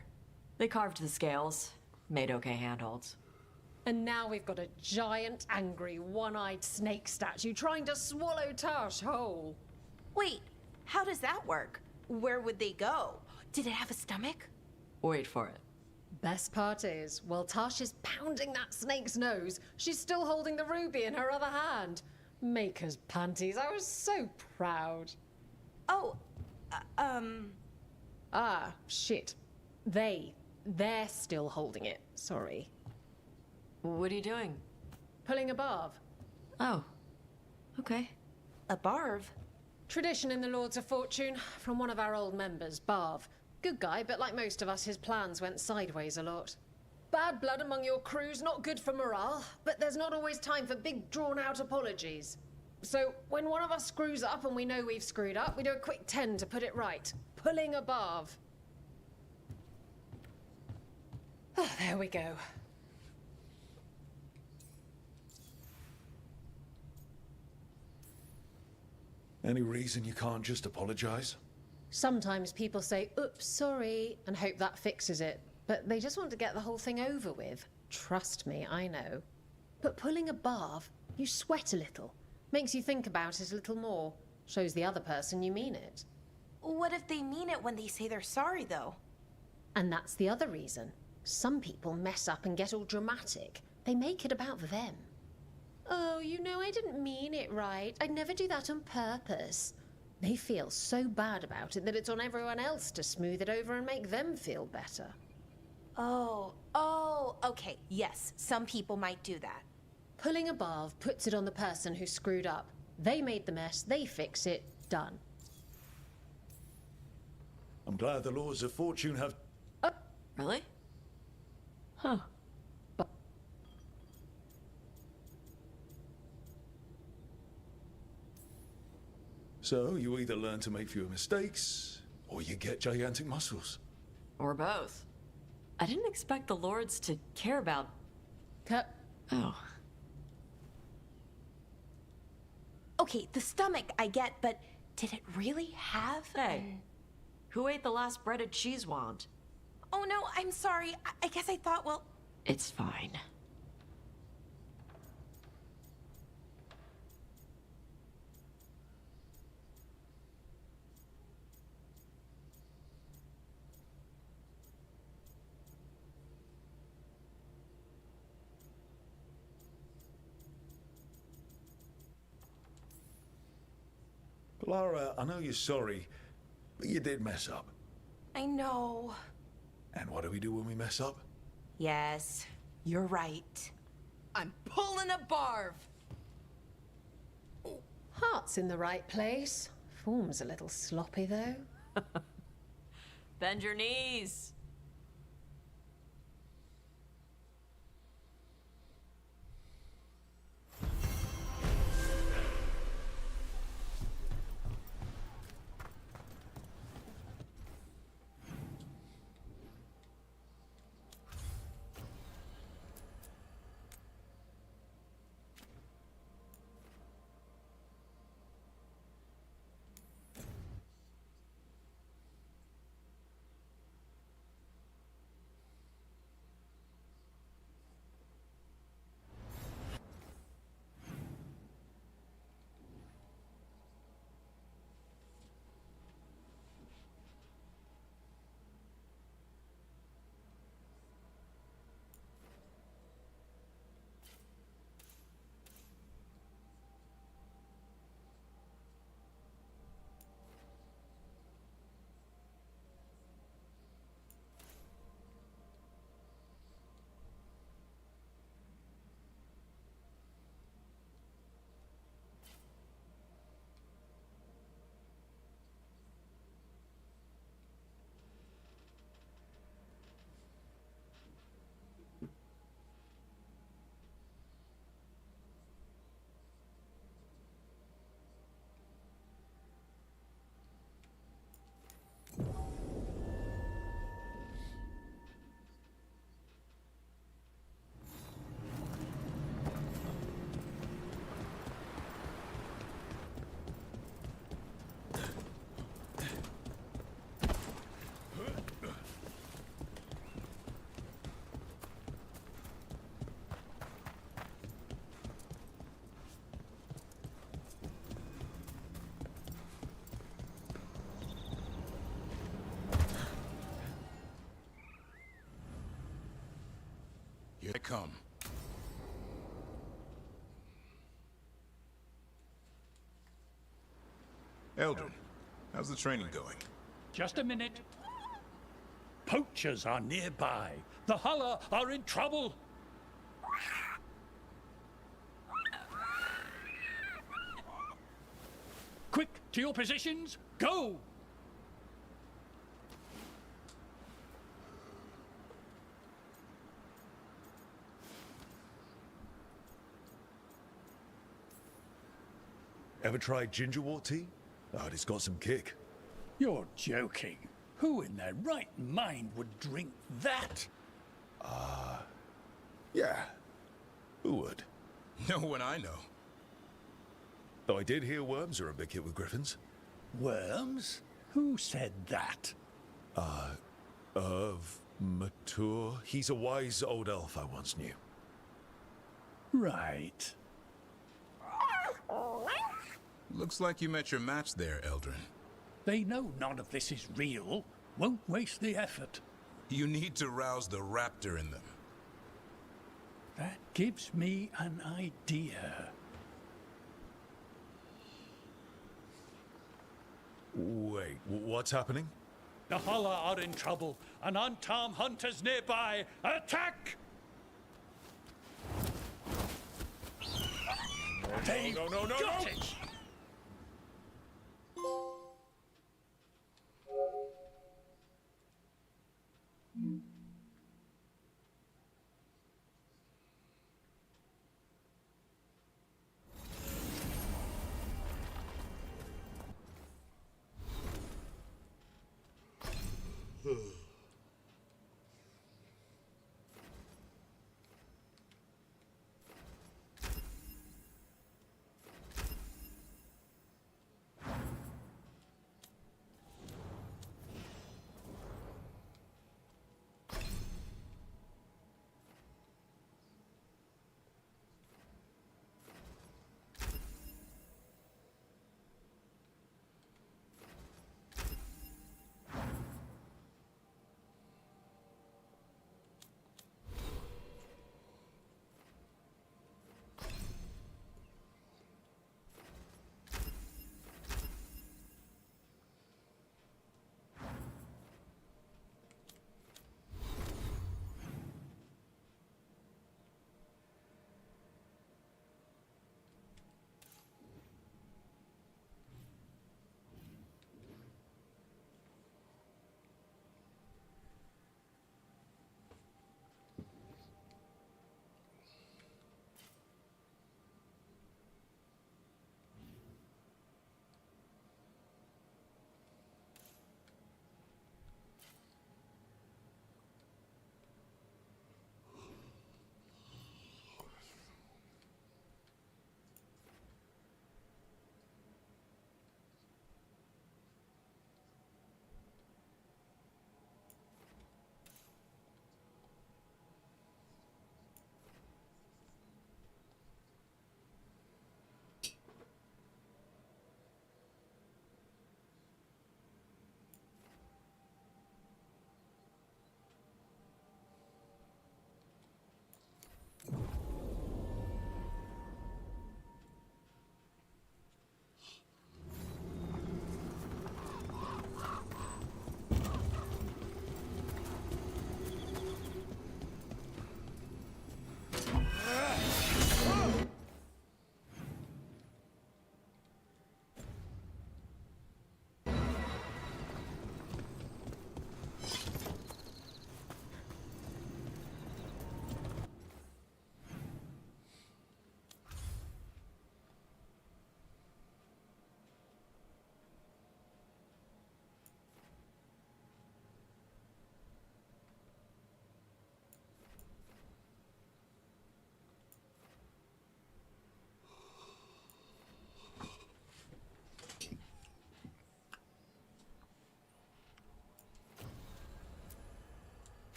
They carved the scales. Made okay handholds. And now we've got a giant, angry, one-eyed snake statue trying to swallow Tash whole. Wait, how does that work? Where would they go? Did it have a stomach? Wait for it. Best part is, while Tash is pounding that snake's nose, she's still holding the ruby in her other hand. Maker's panties, I was so proud. Oh, Ah, shit. They're still holding it, sorry. What are you doing? Pulling a barv. Oh, okay. A barv? Tradition in the Lords of Fortune, from one of our old members, Barv. Good guy, but like most of us, his plans went sideways a lot. Bad blood among your crew's not good for morale, but there's not always time for big, drawn-out apologies. So, when one of us screws up and we know we've screwed up, we do a quick 10 to put it right. Pulling a barv. Oh, there we go. Any reason you can't just apologize? Sometimes people say, oops, sorry, and hope that fixes it. But they just want to get the whole thing over with. Trust me, I know. But pulling a barv, you sweat a little. Makes you think about it a little more. Shows the other person you mean it. What if they mean it when they say they're sorry, though? And that's the other reason. Some people mess up and get all dramatic. They make it about them. Oh, you know, I didn't mean it right. I'd never do that on purpose. They feel so bad about it that it's on everyone else to smooth it over and make them feel better. Oh, okay. Yes, some people might do that. Pulling a barv puts it on the person who screwed up. They made the mess, they fix it, done. I'm glad the Lords of Fortune have... Really? Huh. So, you either learn to make fewer mistakes, or you get gigantic muscles. Or both. I didn't expect the Lords to care about... Cut. Oh. Okay, the stomach I get, but did it really have... Hey, who ate the last breaded cheese wand? Oh no, I'm sorry. I guess I thought, well... It's fine. Lara, I know you're sorry, but you did mess up. I know. And what do we do when we mess up? Yes, you're right. I'm pulling a barv. Heart's in the right place. Form's a little sloppy, though. Bend your knees. they come. Eldrin, how's the training going? Just a minute. Poachers are nearby. The Hulla are in trouble. Quick, to your positions. Go! Ever tried gingerwort tea? Oh, it's got some kick. You're joking. Who in their right mind would drink that? Yeah. Who would? No one I know. Though I did hear worms are a big hit with griffins. Worms? Who said that? Of Mature. He's a wise old elf I once knew. Right. Looks like you met your match there, Eldrin. They know none of this is real. Won't waste the effort. You need to rouse the raptor in them. That gives me an idea. Wait, what's happening? The Hulla are in trouble. An unarmed hunters nearby. Attack! They've got it!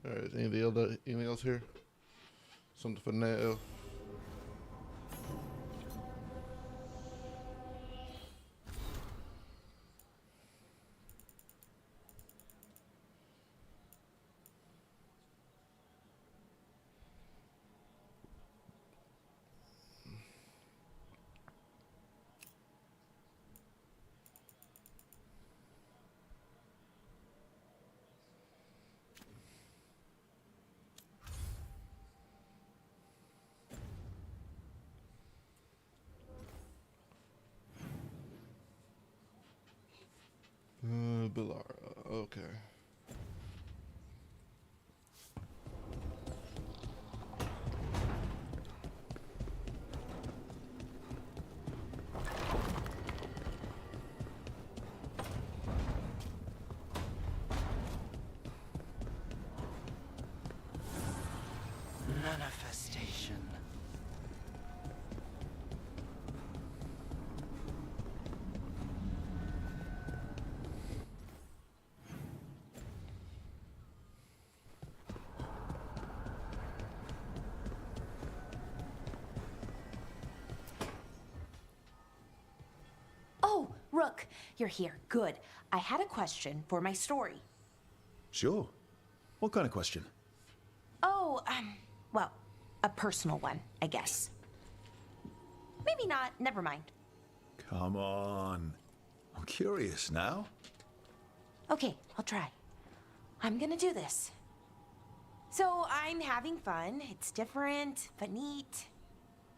Alright, anything else here? Something for now. Bilar. Okay. Manifestation. Oh, Rook, you're here. Good. I had a question for my story. Sure. What kind of question? Oh, well, a personal one, I guess. Maybe not. Never mind. Come on. I'm curious now. Okay, I'll try. I'm gonna do this. So I'm having fun. It's different, but neat.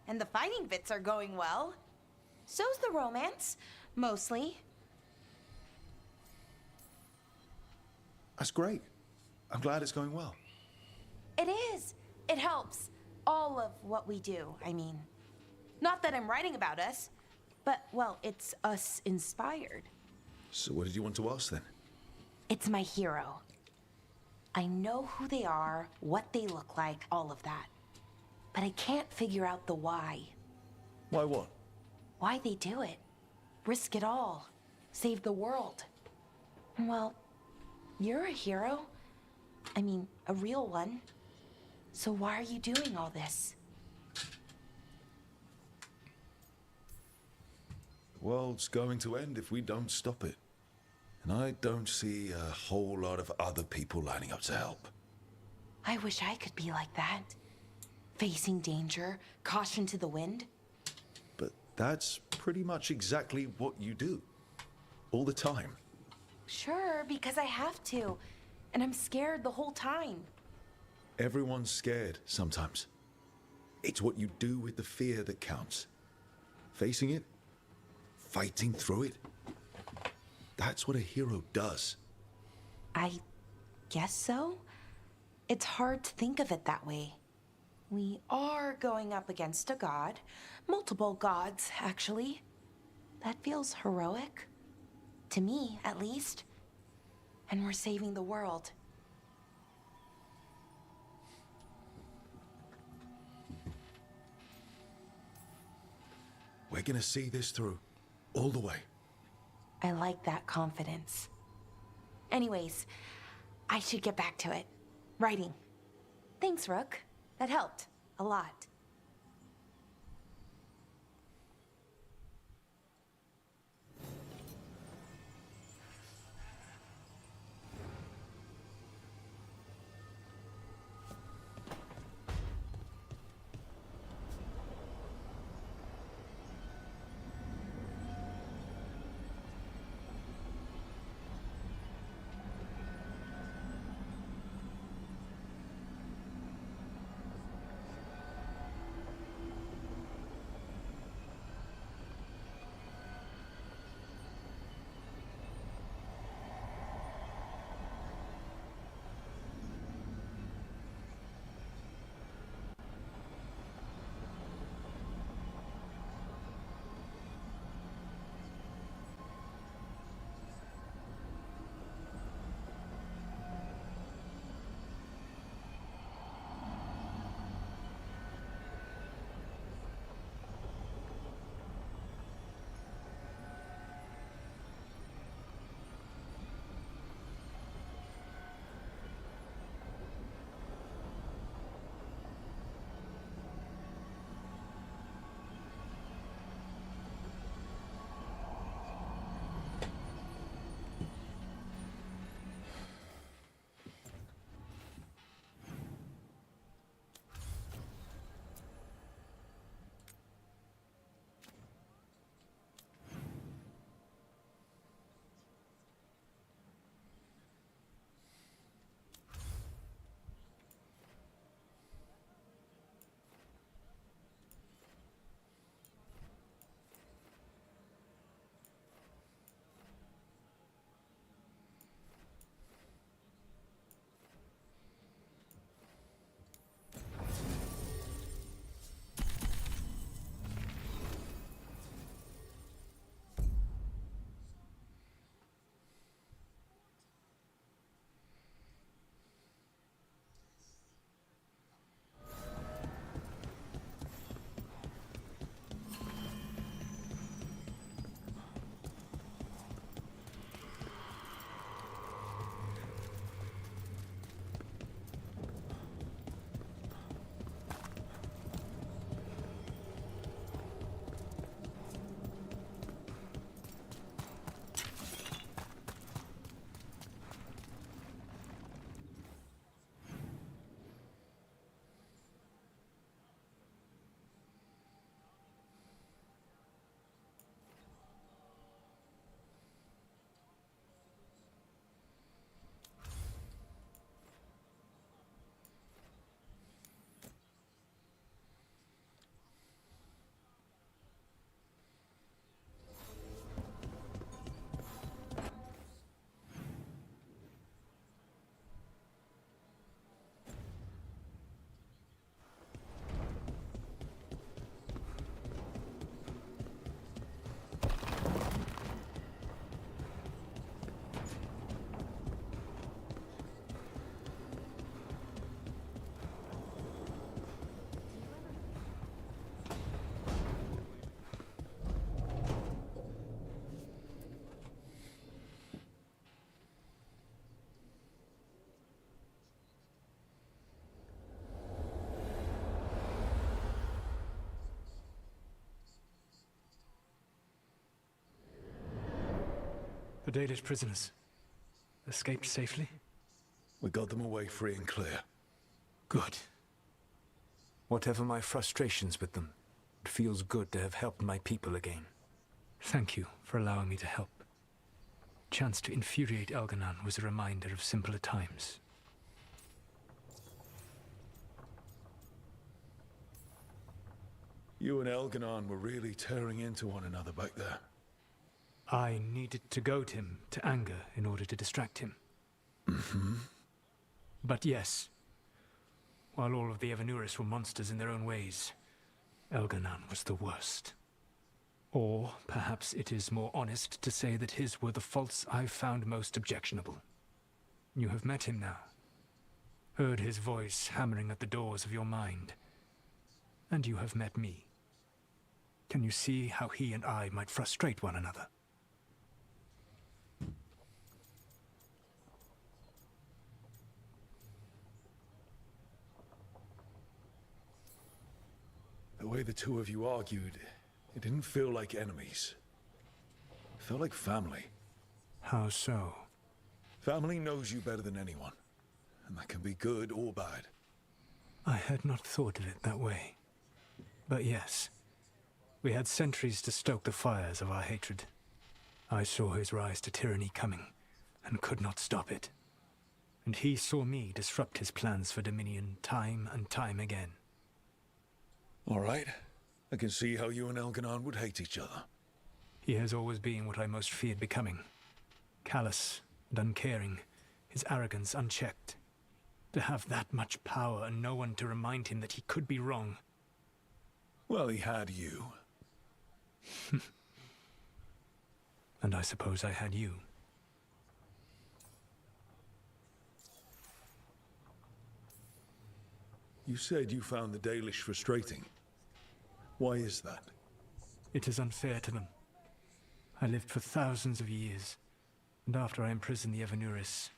And the fighting bits are going well. So's the romance, mostly. That's great. I'm glad it's going well. It is. It helps. All of what we do, I mean. Not that I'm writing about us, but, well, it's us inspired. So what did you want to ask then? It's my hero. I know who they are, what they look like, all of that. But I can't figure out the why. Why what? Why they do it. Risk it all. Save the world. Well, you're a hero. I mean, a real one. So why are you doing all this? The world's going to end if we don't stop it. And I don't see a whole lot of other people lining up to help. I wish I could be like that. Facing danger, caution to the wind. But that's pretty much exactly what you do. All the time. Sure, because I have to. And I'm scared the whole time. Everyone's scared sometimes. It's what you do with the fear that counts. Facing it, fighting through it. That's what a hero does. I guess so. It's hard to think of it that way. We are going up against a god. Multiple gods, actually. That feels heroic. To me, at least. And we're saving the world. We're gonna see this through. All the way. I like that confidence. Anyways, I should get back to it. Writing. Thanks, Rook. That helped. A lot. The Dalish prisoners escaped safely? We got them away free and clear. Good. Whatever my frustrations with them, it feels good to have helped my people again. Thank you for allowing me to help. Chance to infuriate Elganon was a reminder of simpler times. You and Elganon were really tearing into one another back there. I needed to goad him to anger in order to distract him. Mm-hmm. But yes, while all of the Evanuris were monsters in their own ways, Elganon was the worst. Or perhaps it is more honest to say that his were the faults I've found most objectionable. You have met him now, heard his voice hammering at the doors of your mind, and you have met me. Can you see how he and I might frustrate one another? The way the two of you argued, it didn't feel like enemies. It felt like family. How so? Family knows you better than anyone, and that can be good or bad. I had not thought of it that way. But yes, we had centuries to stoke the fires of our hatred. I saw his rise to tyranny coming, and could not stop it. And he saw me disrupt his plans for dominion time and time again. All right. I can see how you and Elganon would hate each other. He has always been what I most feared becoming. Callous and uncaring, his arrogance unchecked. To have that much power and no one to remind him that he could be wrong. Well, he had you. And I suppose I had you. You said you found the Dalish frustrating. Why is that? It is unfair to them. I lived for thousands of years, and after I imprisoned the Evanuris,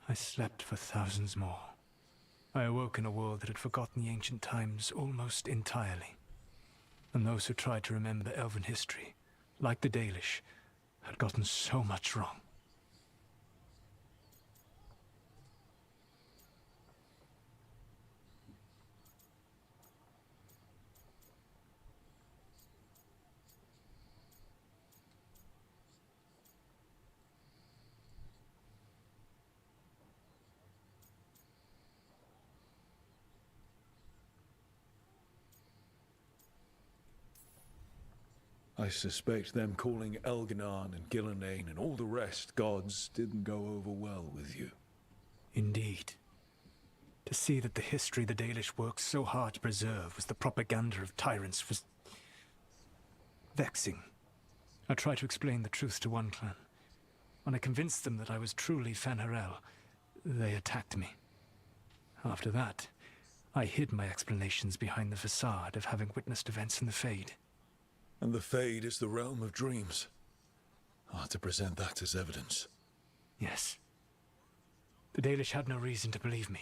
I slept for thousands more. I awoke in a world that had forgotten the ancient times almost entirely. And those who tried to remember elven history, like the Dalish, had gotten so much wrong. I suspect them calling Elganon and Gillenane and all the rest gods didn't go over well with you. Indeed. To see that the history the Dalish worked so hard to preserve was the propaganda of tyrants was vexing. I tried to explain the truth to one clan. When I convinced them that I was truly Fen'Harel, they attacked me. After that, I hid my explanations behind the facade of having witnessed events in the Fade. And the Fade is the realm of dreams. Hard to present that as evidence. Yes. The Dalish had no reason to believe me.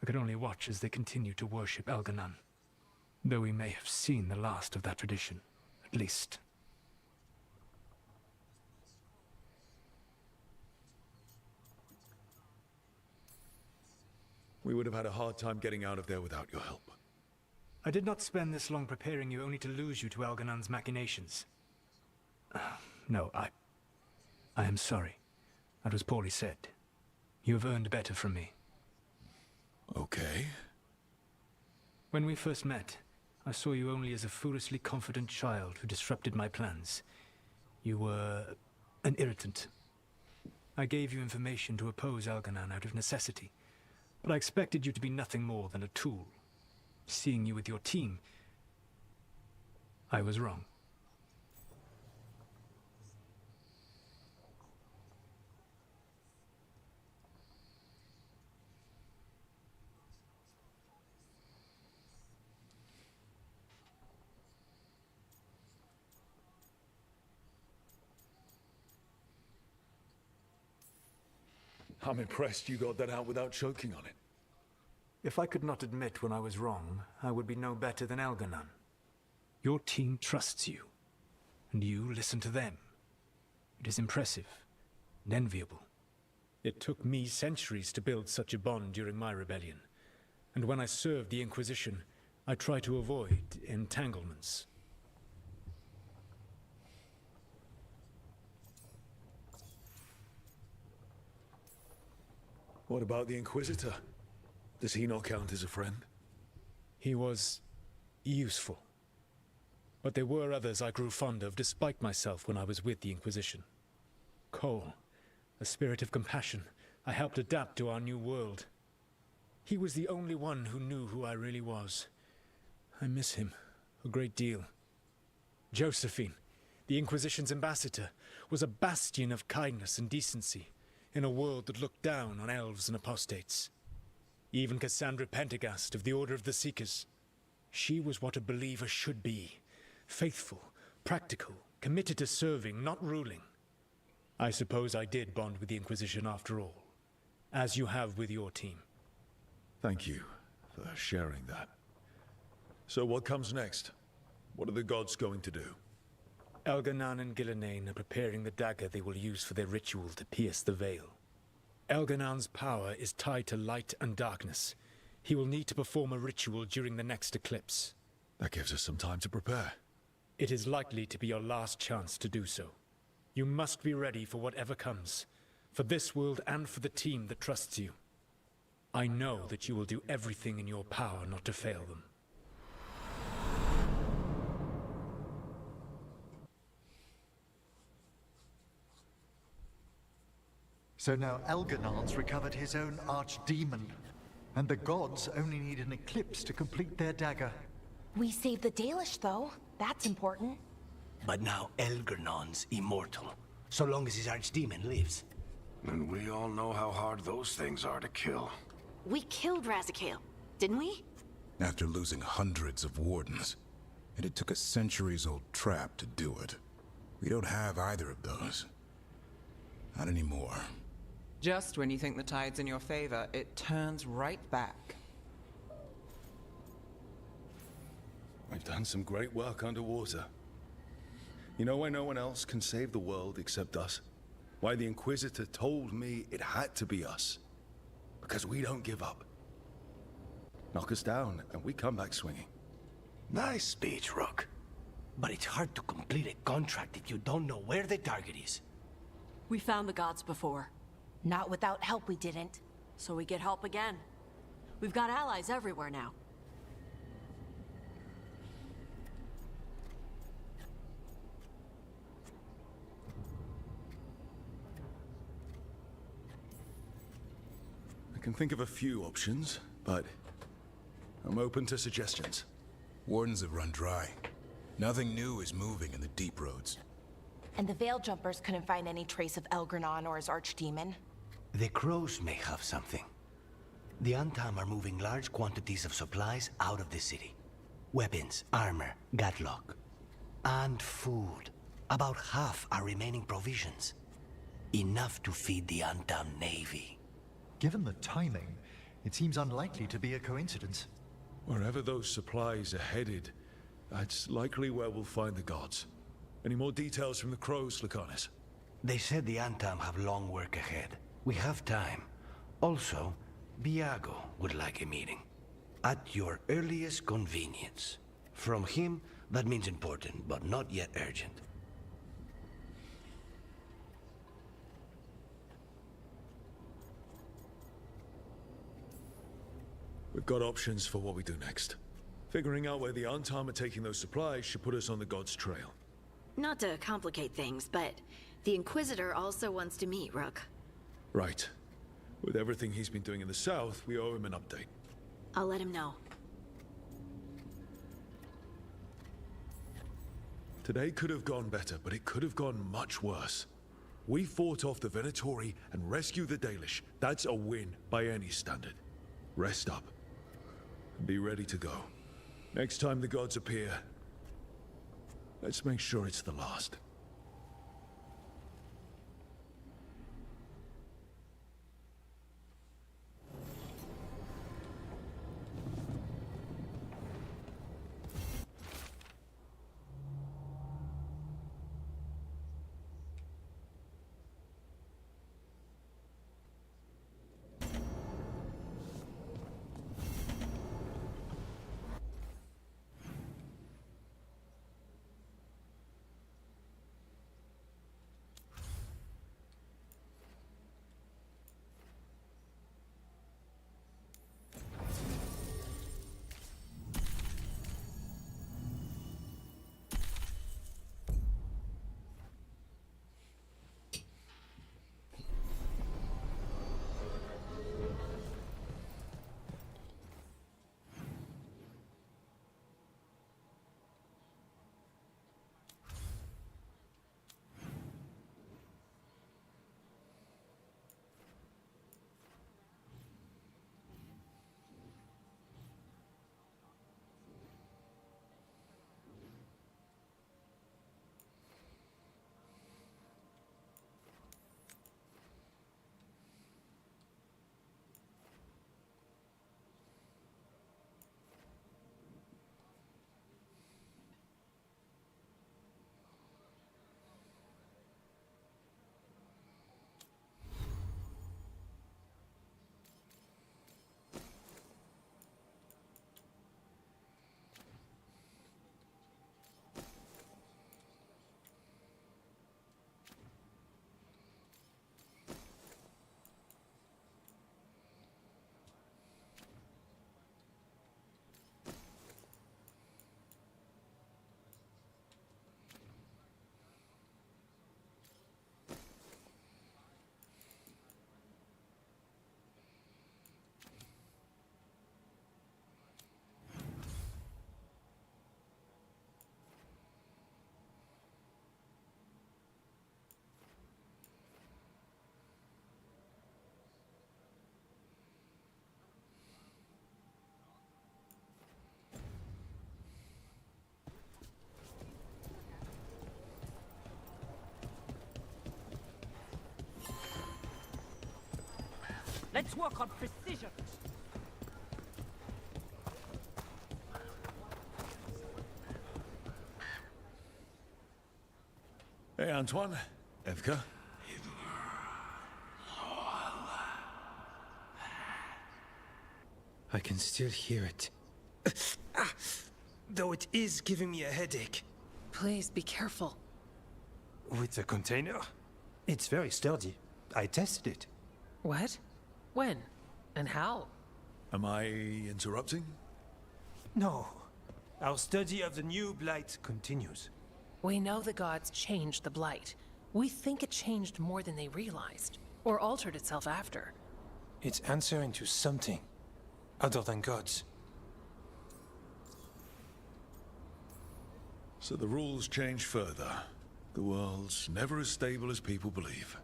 I could only watch as they continued to worship Elganon, though we may have seen the last of that tradition, at least. We would have had a hard time getting out of there without your help. I did not spend this long preparing you only to lose you to Elganon's machinations. No, I am sorry. That was poorly said. You have earned better from me. Okay. When we first met, I saw you only as a foolishly confident child who disrupted my plans. You were an irritant. I gave you information to oppose Elganon out of necessity, but I expected you to be nothing more than a tool. Seeing you with your team, I was wrong. I'm impressed you got that out without choking on it. If I could not admit when I was wrong, I would be no better than Elganon. Your team trusts you, and you listen to them. It is impressive and enviable. It took me centuries to build such a bond during my rebellion, and when I served the Inquisition, I tried to avoid entanglements. What about the Inquisitor? Does he not count as a friend? He was useful. But there were others I grew fond of despite myself when I was with the Inquisition. Cole, a spirit of compassion, I helped adapt to our new world. He was the only one who knew who I really was. I miss him a great deal. Josephine, the Inquisition's ambassador, was a bastion of kindness and decency in a world that looked down on elves and apostates. Even Cassandra Pendergast of the Order of the Seekers. She was what a believer should be. Faithful, practical, committed to serving, not ruling. I suppose I did bond with the Inquisition after all, as you have with your team. Thank you for sharing that. So what comes next? What are the gods going to do? Elganan and Gillenane are preparing the dagger they will use for their ritual to pierce the veil. Elganan's power is tied to light and darkness. He will need to perform a ritual during the next eclipse. That gives us some time to prepare. It is likely to be your last chance to do so. You must be ready for whatever comes, for this world and for the team that trusts you. I know that you will do everything in your power not to fail them. So now Elganan's recovered his own archdemon, and the gods only need an eclipse to complete their dagger. We saved the Dalish, though. That's important. But now Elgernon's immortal, so long as his archdemon lives. And we all know how hard those things are to kill. We killed Razikale, didn't we? After losing hundreds of wardens. And it took a centuries-old trap to do it. We don't have either of those. Not anymore. Just when you think the tide's in your favor, it turns right back. We've done some great work underwater. You know why no one else can save the world except us? Why the Inquisitor told me it had to be us. Because we don't give up. Knock us down, and we come back swinging. Nice speech, Rook. But it's hard to complete a contract if you don't know where the target is. We found the gods before. Not without help, we didn't. So we get help again. We've got allies everywhere now. I can think of a few options, but I'm open to suggestions. Wardens have run dry. Nothing new is moving in the deep roads. And the Veil Jumpers couldn't find any trace of Elgranon or his archdemon. The crows may have something. The Antam are moving large quantities of supplies out of the city. Weapons, armor, gatlock. And food. About half are remaining provisions. Enough to feed the Antam navy. Given the timing, it seems unlikely to be a coincidence. Wherever those supplies are headed, that's likely where we'll find the gods. Any more details from the crows, Lucanus? They said the Antam have long work ahead. We have time. Also, Biago would like a meeting. At your earliest convenience. From him, that means important, but not yet urgent. We've got options for what we do next. Figuring out where the Antam are taking those supplies should put us on the gods' trail. Not to complicate things, but the Inquisitor also wants to meet Rook. Right. With everything he's been doing in the south, we owe him an update. I'll let him know. Today could have gone better, but it could have gone much worse. We fought off the Venatori and rescued the Dalish. That's a win by any standard. Rest up. And be ready to go. Next time the gods appear, let's make sure it's the last. Let's work on precision. Hey, Antoine. Evka. I can still hear it. Though it is giving me a headache. Please be careful. With the container? It's very sturdy. I tested it. What? When? And how? Am I interrupting? No. Our study of the new blight continues. We know the gods changed the blight. We think it changed more than they realized, or altered itself after. It's answering to something other than gods. So the rules change further. The world's never as stable as people believe.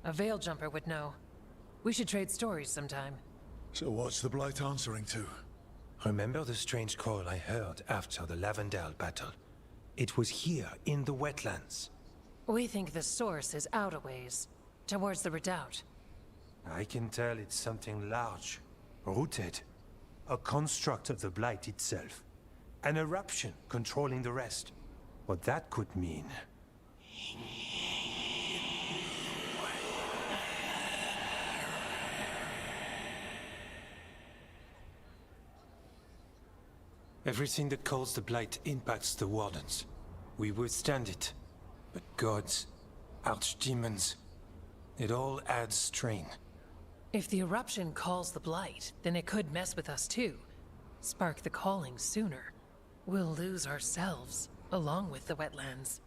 A veil jumper would know. We should trade stories sometime. So what's the blight answering to? Remember the strange call I heard after the Lavendale battle? It was here, in the wetlands. We think the source is out a ways, towards the redoubt. I can tell it's something large, rooted. A construct of the blight itself. An eruption controlling the rest. What that could mean... Everything that calls the blight impacts the Wardens. We withstand it. But gods, archdemons, it all adds strain. If the eruption calls the blight, then it could mess with us too. Spark the calling sooner. We'll lose ourselves, along with the wetlands.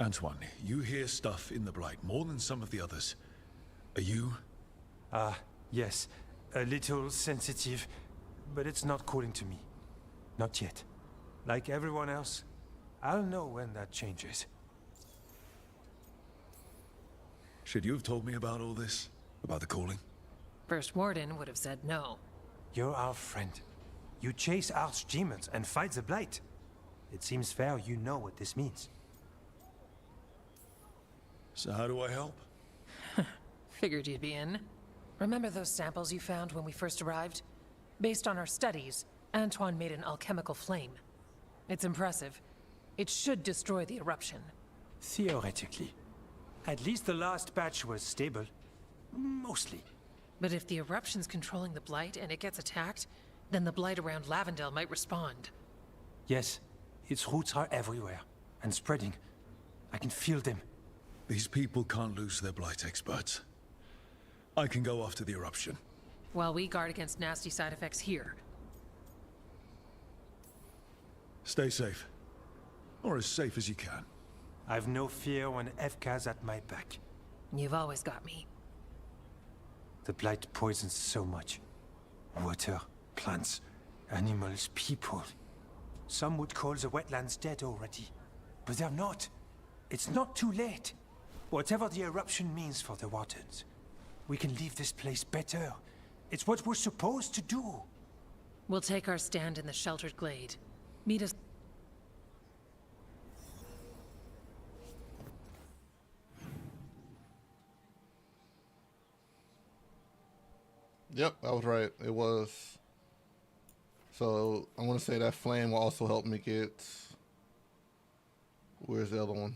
Antoine, you hear stuff in the blight more than some of the others. Are you? Yes. A little sensitive, but it's not calling to me. Not yet. Like everyone else, I'll know when that changes. Should you have told me about all this? About the calling? First Warden would have said no. You're our friend. You chase archdemons and fight the blight. It seems fair you know what this means. So how do I help? Figured you'd be in. Remember those samples you found when we first arrived? Based on our studies, Antoine made an alchemical flame. It's impressive. It should destroy the eruption. Theoretically. At least the last batch was stable. Mostly. But if the eruption's controlling the blight and it gets attacked, then the blight around Lavendale might respond. Yes, its roots are everywhere. And spreading. I can feel them. These people can't lose their blight experts. I can go after the eruption. While we guard against nasty side effects here. Stay safe. Or as safe as you can. I've no fear when Evka's at my back. You've always got me. The blight poisons so much. Water, plants, animals, people. Some would call the wetlands dead already. But they're not. It's not too late. Whatever the eruption means for the Wardens, we can leave this place better. It's what we're supposed to do. We'll take our stand in the sheltered glade. Meet us. Yep, I was right. It was. So I'm gonna say that flame will also help me get. Where's the other one?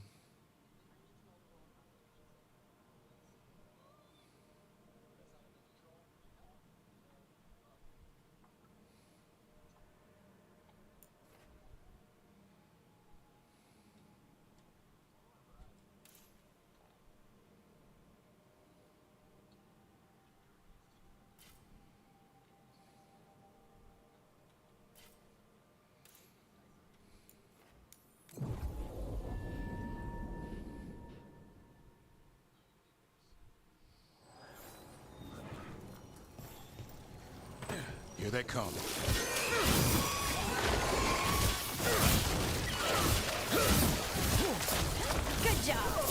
Here they come. Good job.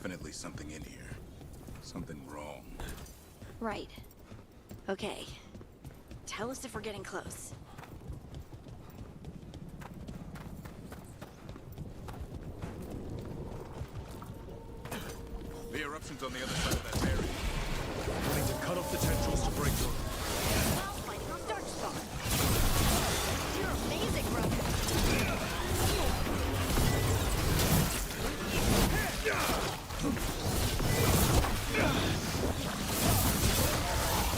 definitely something in here. Something wrong. Right. Okay. Tell us if we're getting close. The eruption's on the other side of that barrier. We need to cut off the tendrils to break through. Well, fighting on dark spot. You're amazing, brother.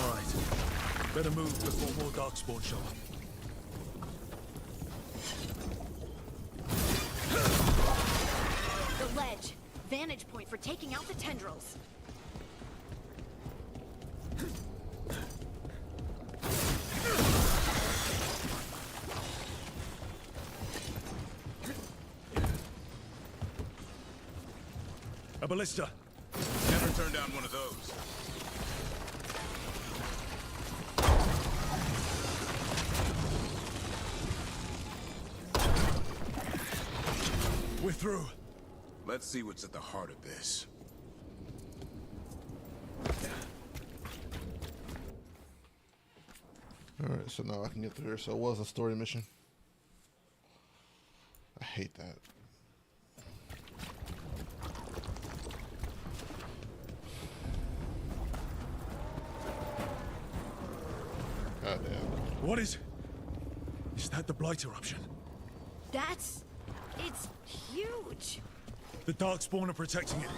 Alright. Better move before more darkspawn show up. The ledge. Vantage point for taking out the tendrils. A ballista. Never turn down one of those. We're through. Let's see what's at the heart of this. Alright, so now I can get through here. So it was a story mission. I hate that. Goddamn. What is... Is that the Blight eruption? It's huge. The Darkspawn are protecting it.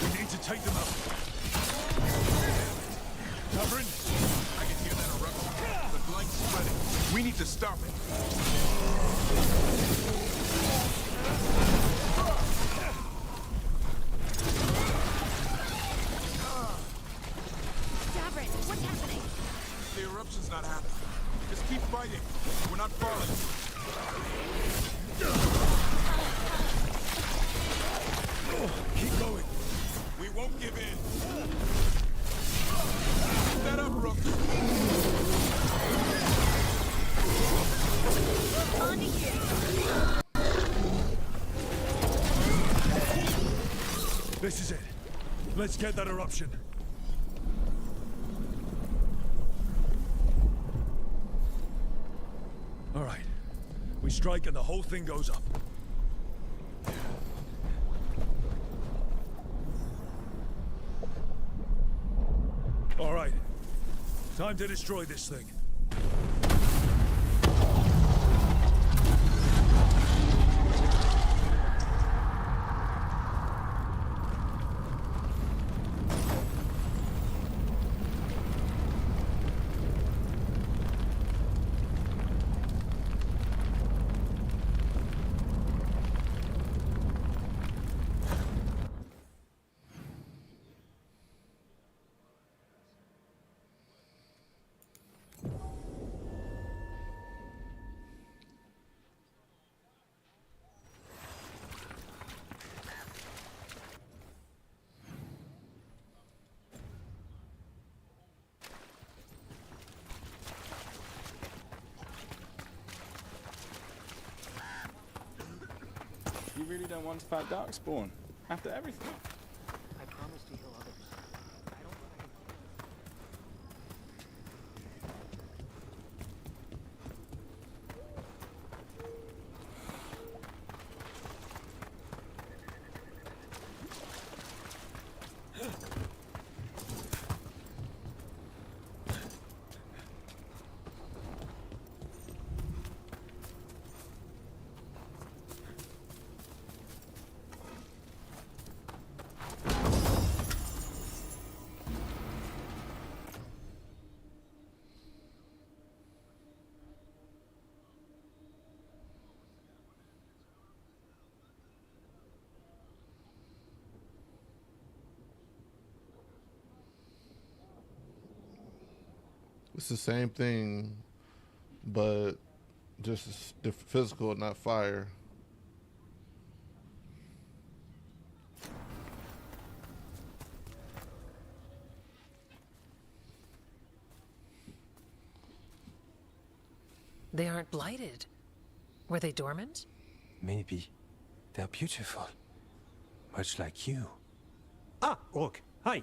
We need to take them out. Tavern? I can hear that eruption. The blight's spreading. We need to stop it. Davrin, what's happening? The eruption's not happening. Just keep fighting. We're not falling. Keep going. We won't give in. Keep that up, Rook. On to you. This is it. Let's get that eruption. All right. We strike and the whole thing goes up. All right. Time to destroy this thing. You really don't want to fight Darkspawn after everything? I promise to heal others. I don't It's the same thing, but just physical, not fire. They aren't blighted. Were they dormant? Maybe. They're beautiful. Much like you. Ah, Rook, hi.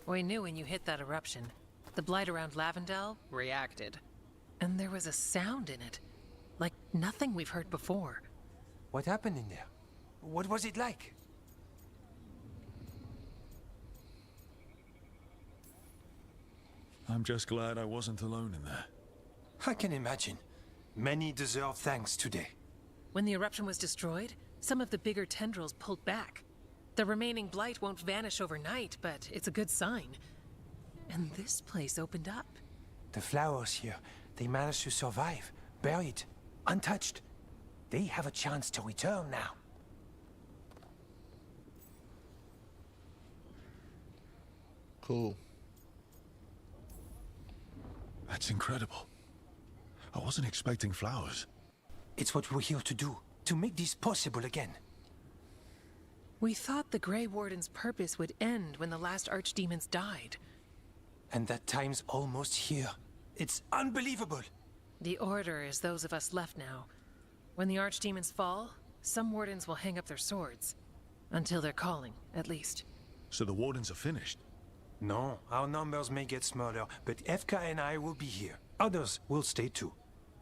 We knew when you hit that eruption. The blight around Lavendel reacted. And there was a sound in it. Like nothing we've heard before. What happened in there? What was it like? I'm just glad I wasn't alone in there. I can imagine. Many deserve thanks today. When the eruption was destroyed, some of the bigger tendrils pulled back. The remaining blight won't vanish overnight, but it's a good sign. And this place opened up. The flowers here, they managed to survive, buried, untouched. They have a chance to return now. Cool. That's incredible. I wasn't expecting flowers. It's what we're here to do, to make this possible again. We thought the Grey Warden's purpose would end when the last archdemons died. And that time's almost here. It's unbelievable. The Order is those of us left now. When the archdemons fall, some wardens will hang up their swords. Until they're calling, at least. So the wardens are finished? No, our numbers may get smaller, but Efka and I will be here. Others will stay too.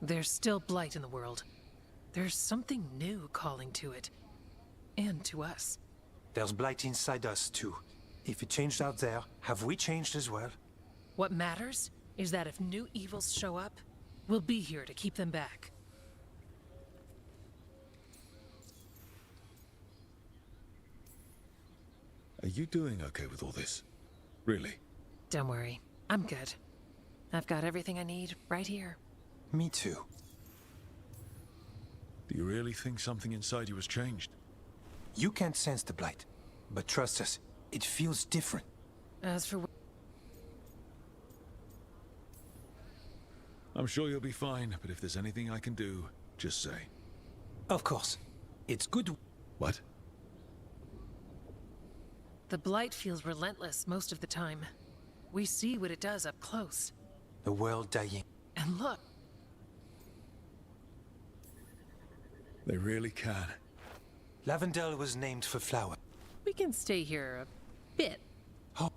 There's still blight in the world. There's something new calling to it. And to us. There's blight inside us too. If it changed out there, have we changed as well? What matters is that if new evils show up, we'll be here to keep them back. Are you doing okay with all this? Really? Don't worry, I'm good. I've got everything I need right here. Me too. Do you really think something inside you has changed? You can't sense the blight, but trust us, it feels different. As for... I'm sure you'll be fine, but if there's anything I can do, just say. Of course. It's good... What? The blight feels relentless most of the time. We see what it does up close. The world dying. And look! They really can. Lavendel was named for flower. We can stay here a bit. Oh.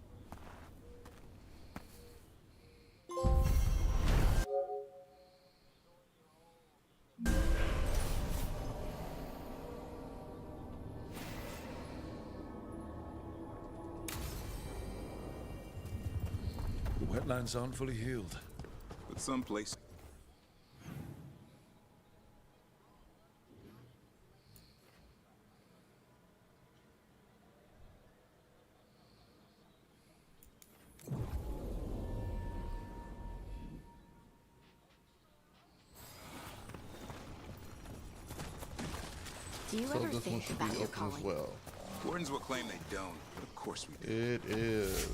The wetlands aren't fully healed. But someplace... Do you So ever this one think should be about your open calling? as well. Wardens will claim they don't, but of course we do. It is.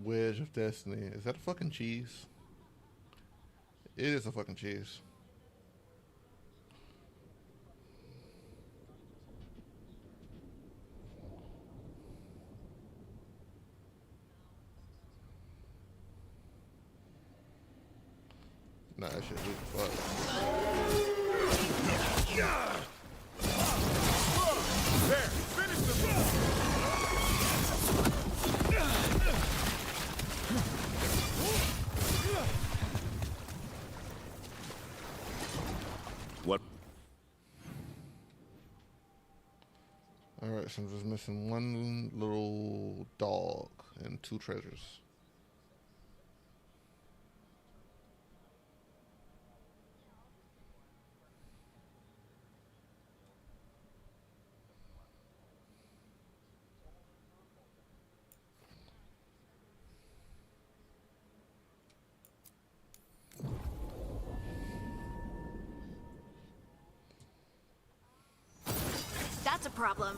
Wedge of Destiny. Is that a fucking cheese? It is a fucking cheese. Nah, that shit weak as fuck. There, finish the What? Alright, so I'm just missing one little dog and 2 treasures. That's a problem.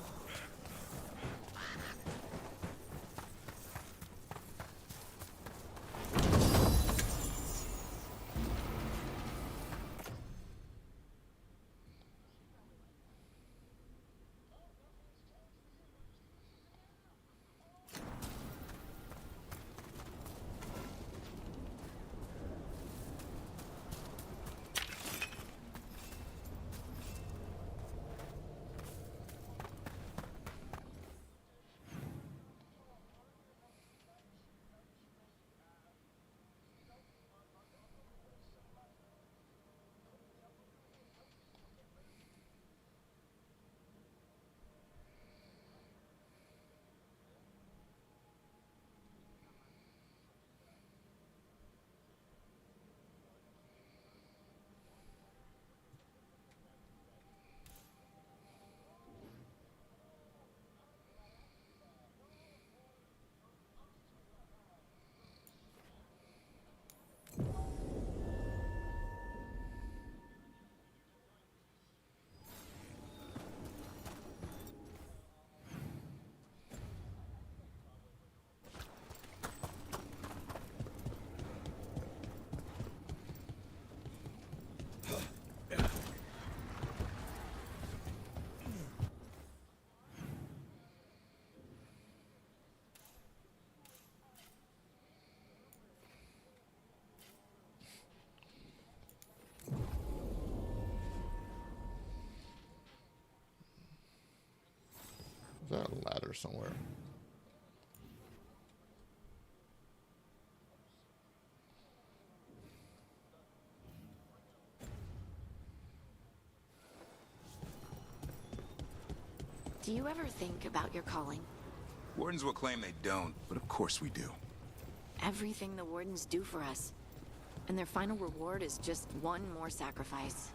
there a ladder somewhere? Do you ever think about your calling? Wardens will claim they don't, but of course we do. Everything the Wardens do for us. And their final reward is just one more sacrifice.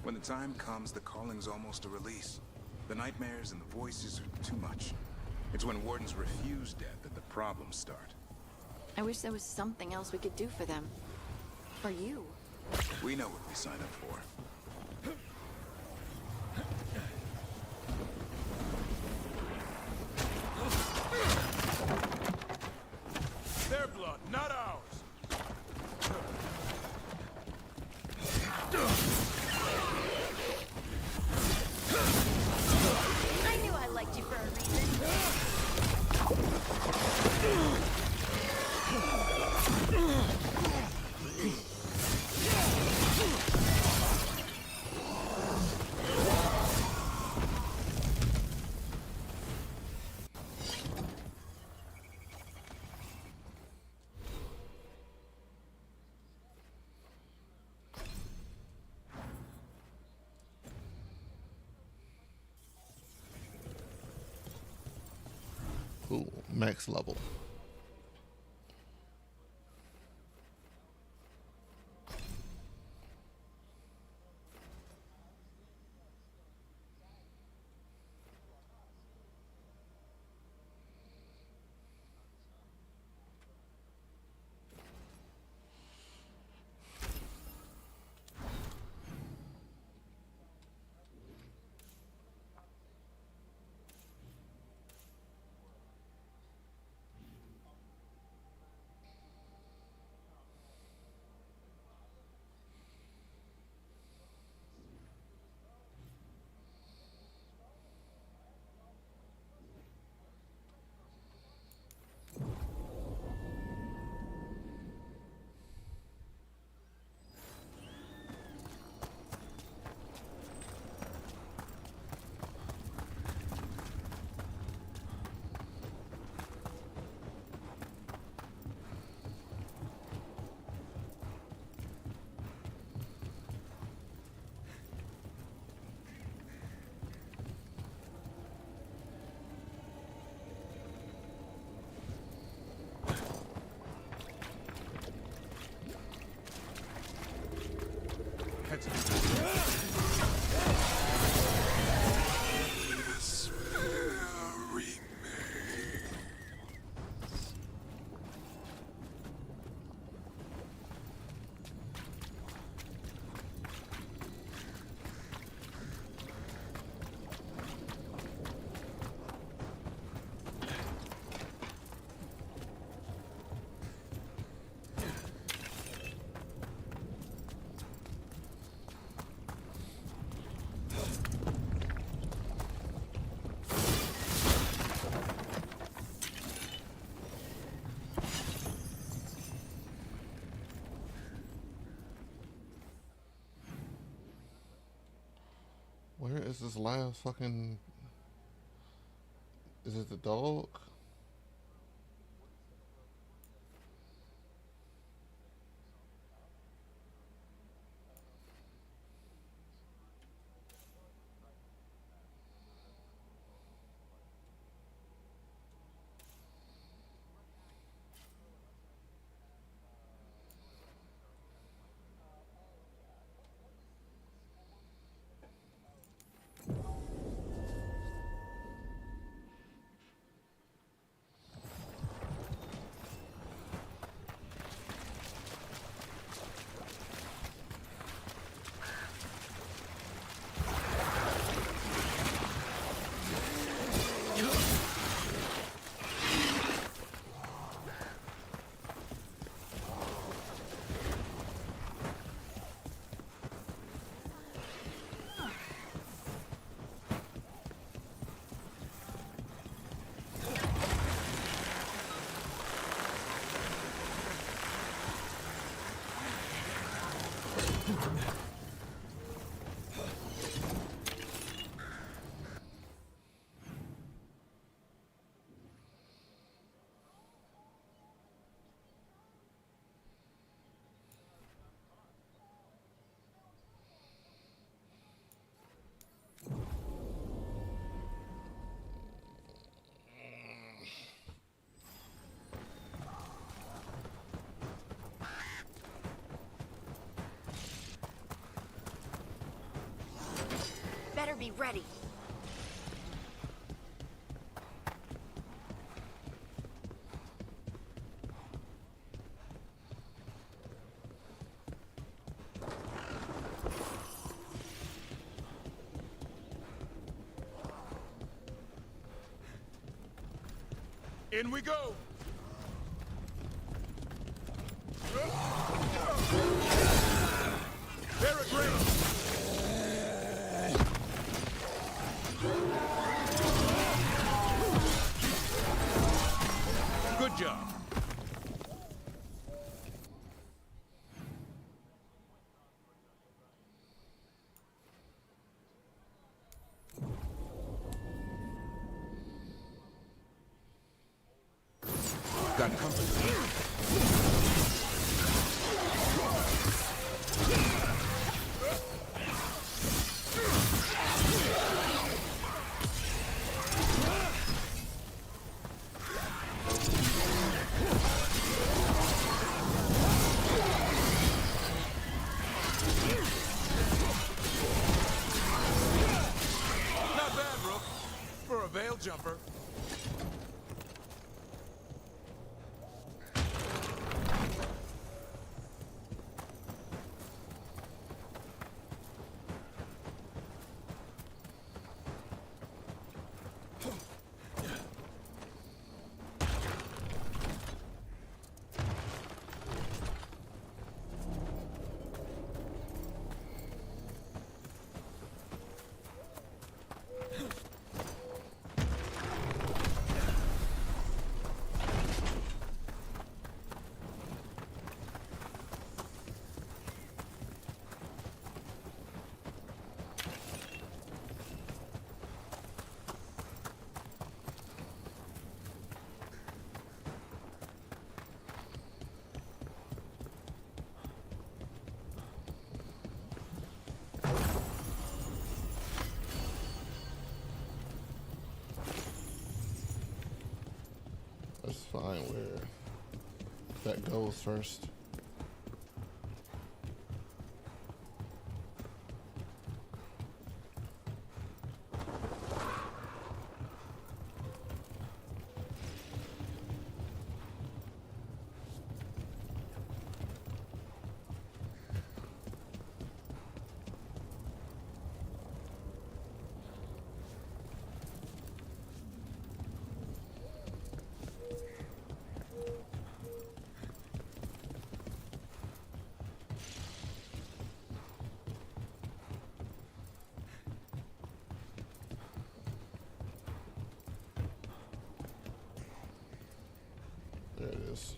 When the time comes, the calling's almost a release. The nightmares and the voices are too much. It's when Wardens refuse death that the problems start. I wish there was something else we could do for them. For you. We know what we sign up for. Their blood, not ours. I knew I liked you for a Ooh, max level. Where is this last fucking... Is it the dog? be ready. In we go! Good job. Got company. Not bad, Rook. For a veil jumper. Let's find where that goes first. There it is.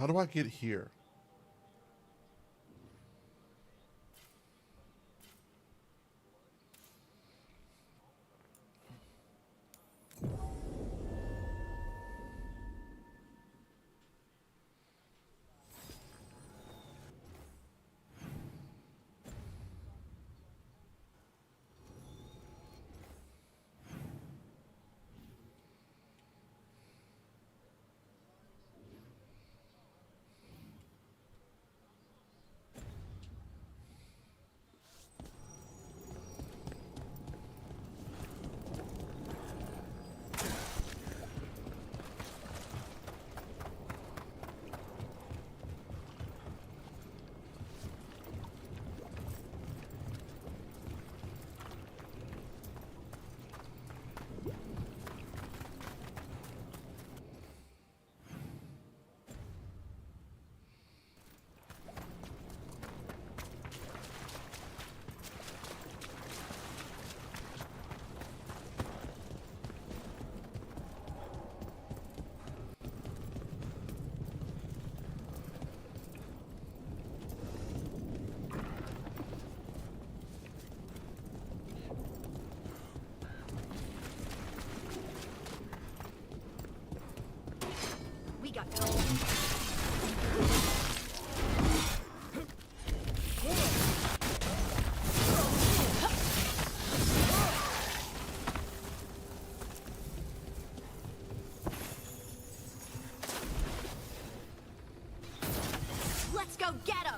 How do I get here? We got Let's go get him!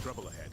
Trouble ahead.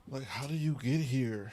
Like, how do you get here?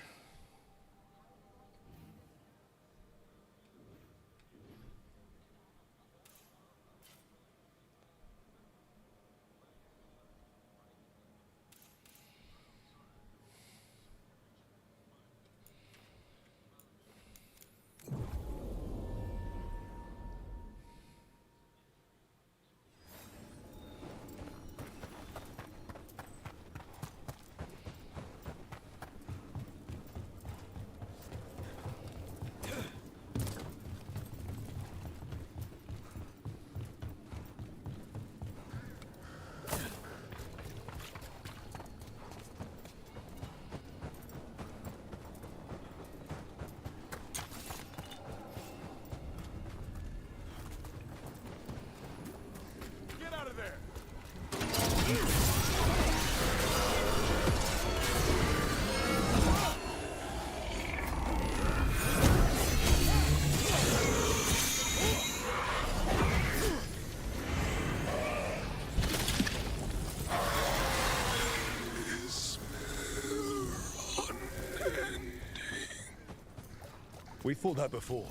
We fought that before.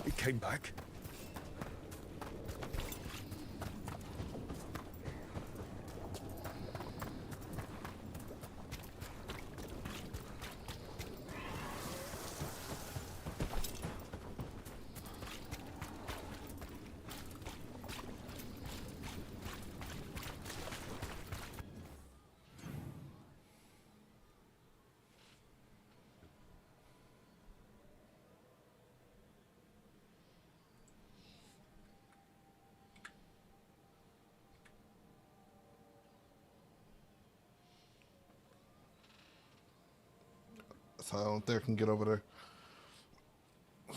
It came back. So I don't think I can get over there.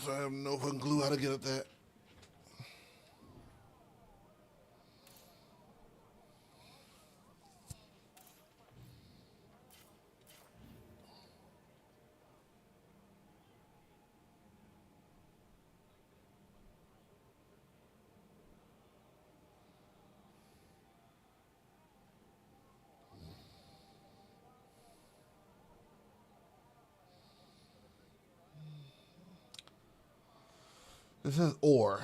So I have no fucking clue how to get up that. This says ore.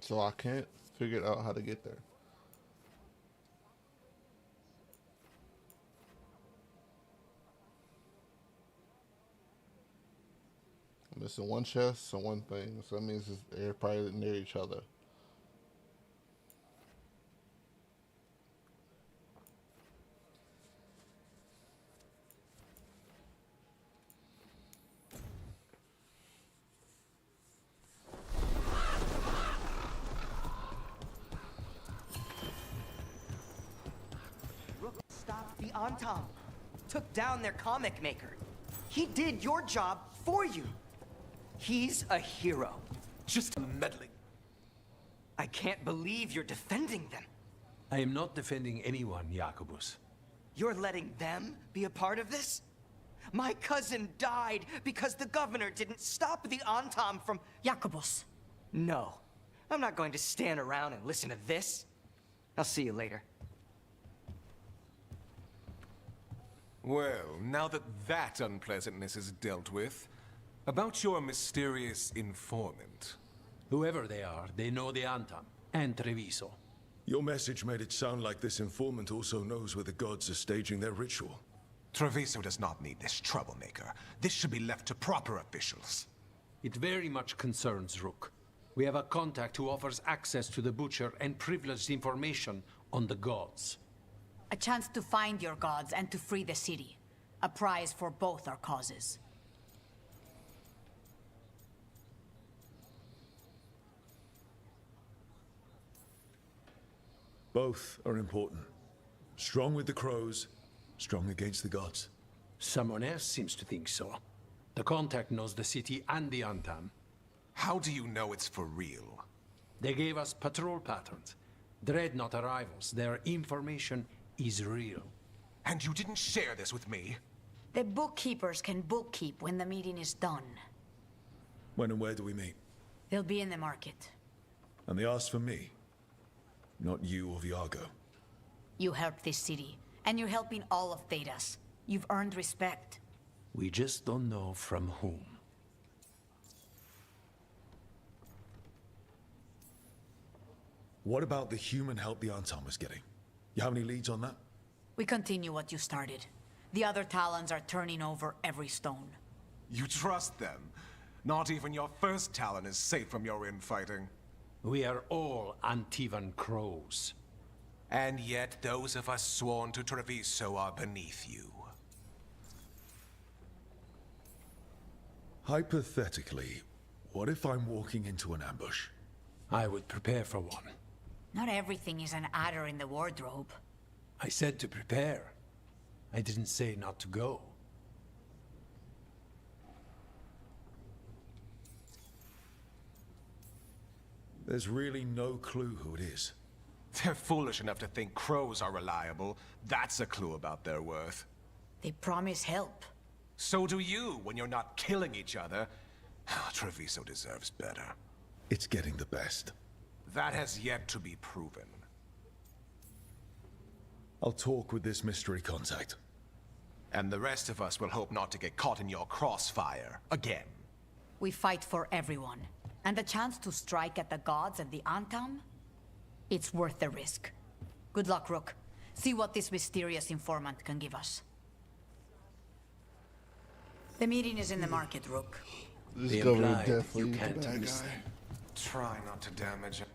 So I can't figure out how to get there. I'm missing one chest and one thing, so that means they're probably near each other. Stopped the Antam, took down their comic maker. He did your job for you. He's a hero. Just meddling. I can't believe you're defending them. I am not defending anyone, Jacobus. You're letting them be a part of this? My cousin died because the governor didn't stop the Antam from... Jacobus. No. I'm not going to stand around and listen to this. I'll see you later. Well, now that unpleasantness is dealt with, about your mysterious informant. Whoever they are, they know the Antam and Treviso. Your message made it sound like this informant also knows where the gods are staging their ritual. Treviso does not need this troublemaker. This should be left to proper officials. It very much concerns Rook. We have a contact who offers access to the Butcher and privileged information on the gods. A chance to find your gods and to free the city. A prize for both our causes. Both are important. Strong with the crows, strong against the gods. Someone else seems to think so. The contact knows the city and the Antam. How do you know it's for real? They gave us patrol patterns. Dreadnought arrivals. Their information is real. And you didn't share this with me? The bookkeepers can bookkeep when the meeting is done. When and where do we meet? They'll be in the market. And they asked for me, not you or Viago. You helped this city, and you're helping all of Thedas. You've earned respect. We just don't know from whom. What about the human help the Antam was getting? You have any leads on that? We continue what you started. The other Talons are turning over every stone. You trust them? Not even your first Talon is safe from your infighting. We are all Antivan crows. And yet those of us sworn to Treviso are beneath you. Hypothetically, what if I'm walking into an ambush? I would prepare for one. Not everything is an adder in the wardrobe. I said to prepare. I didn't say not to go. There's really no clue who it is. They're foolish enough to think crows are reliable. That's a clue about their worth. They promise help. So do you when you're not killing each other. Treviso deserves better. It's getting the best. That has yet to be proven. I'll talk with this mystery contact. And the rest of us will hope not to get caught in your crossfire again. We fight for everyone. And the chance to strike at the gods and the Antam? It's worth the risk. Good luck, Rook. See what this mysterious informant can give us. The meeting is in the market, Rook. This governor definitely you can't that miss guy. them. Try not to damage it.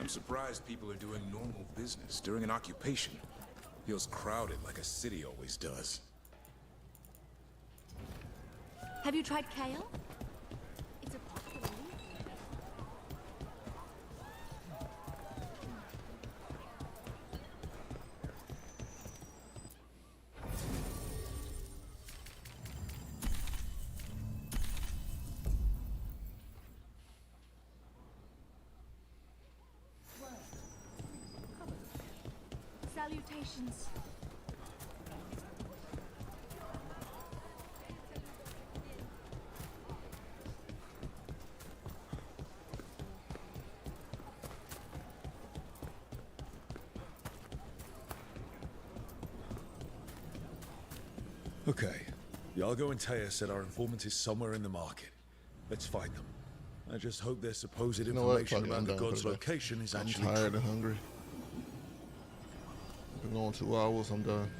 I'm surprised people are doing normal business during an occupation. Feels crowded like a city always does. Have you tried kale? It's a possibility. Salutations. Okay. Iago and Taya said our informant is somewhere in the market. Let's find them. I just hope their supposed You know what? information Fuck it, about I'm the done for god's today. location is I'm actually tired true. and hungry. Been going 2 hours, I'm done.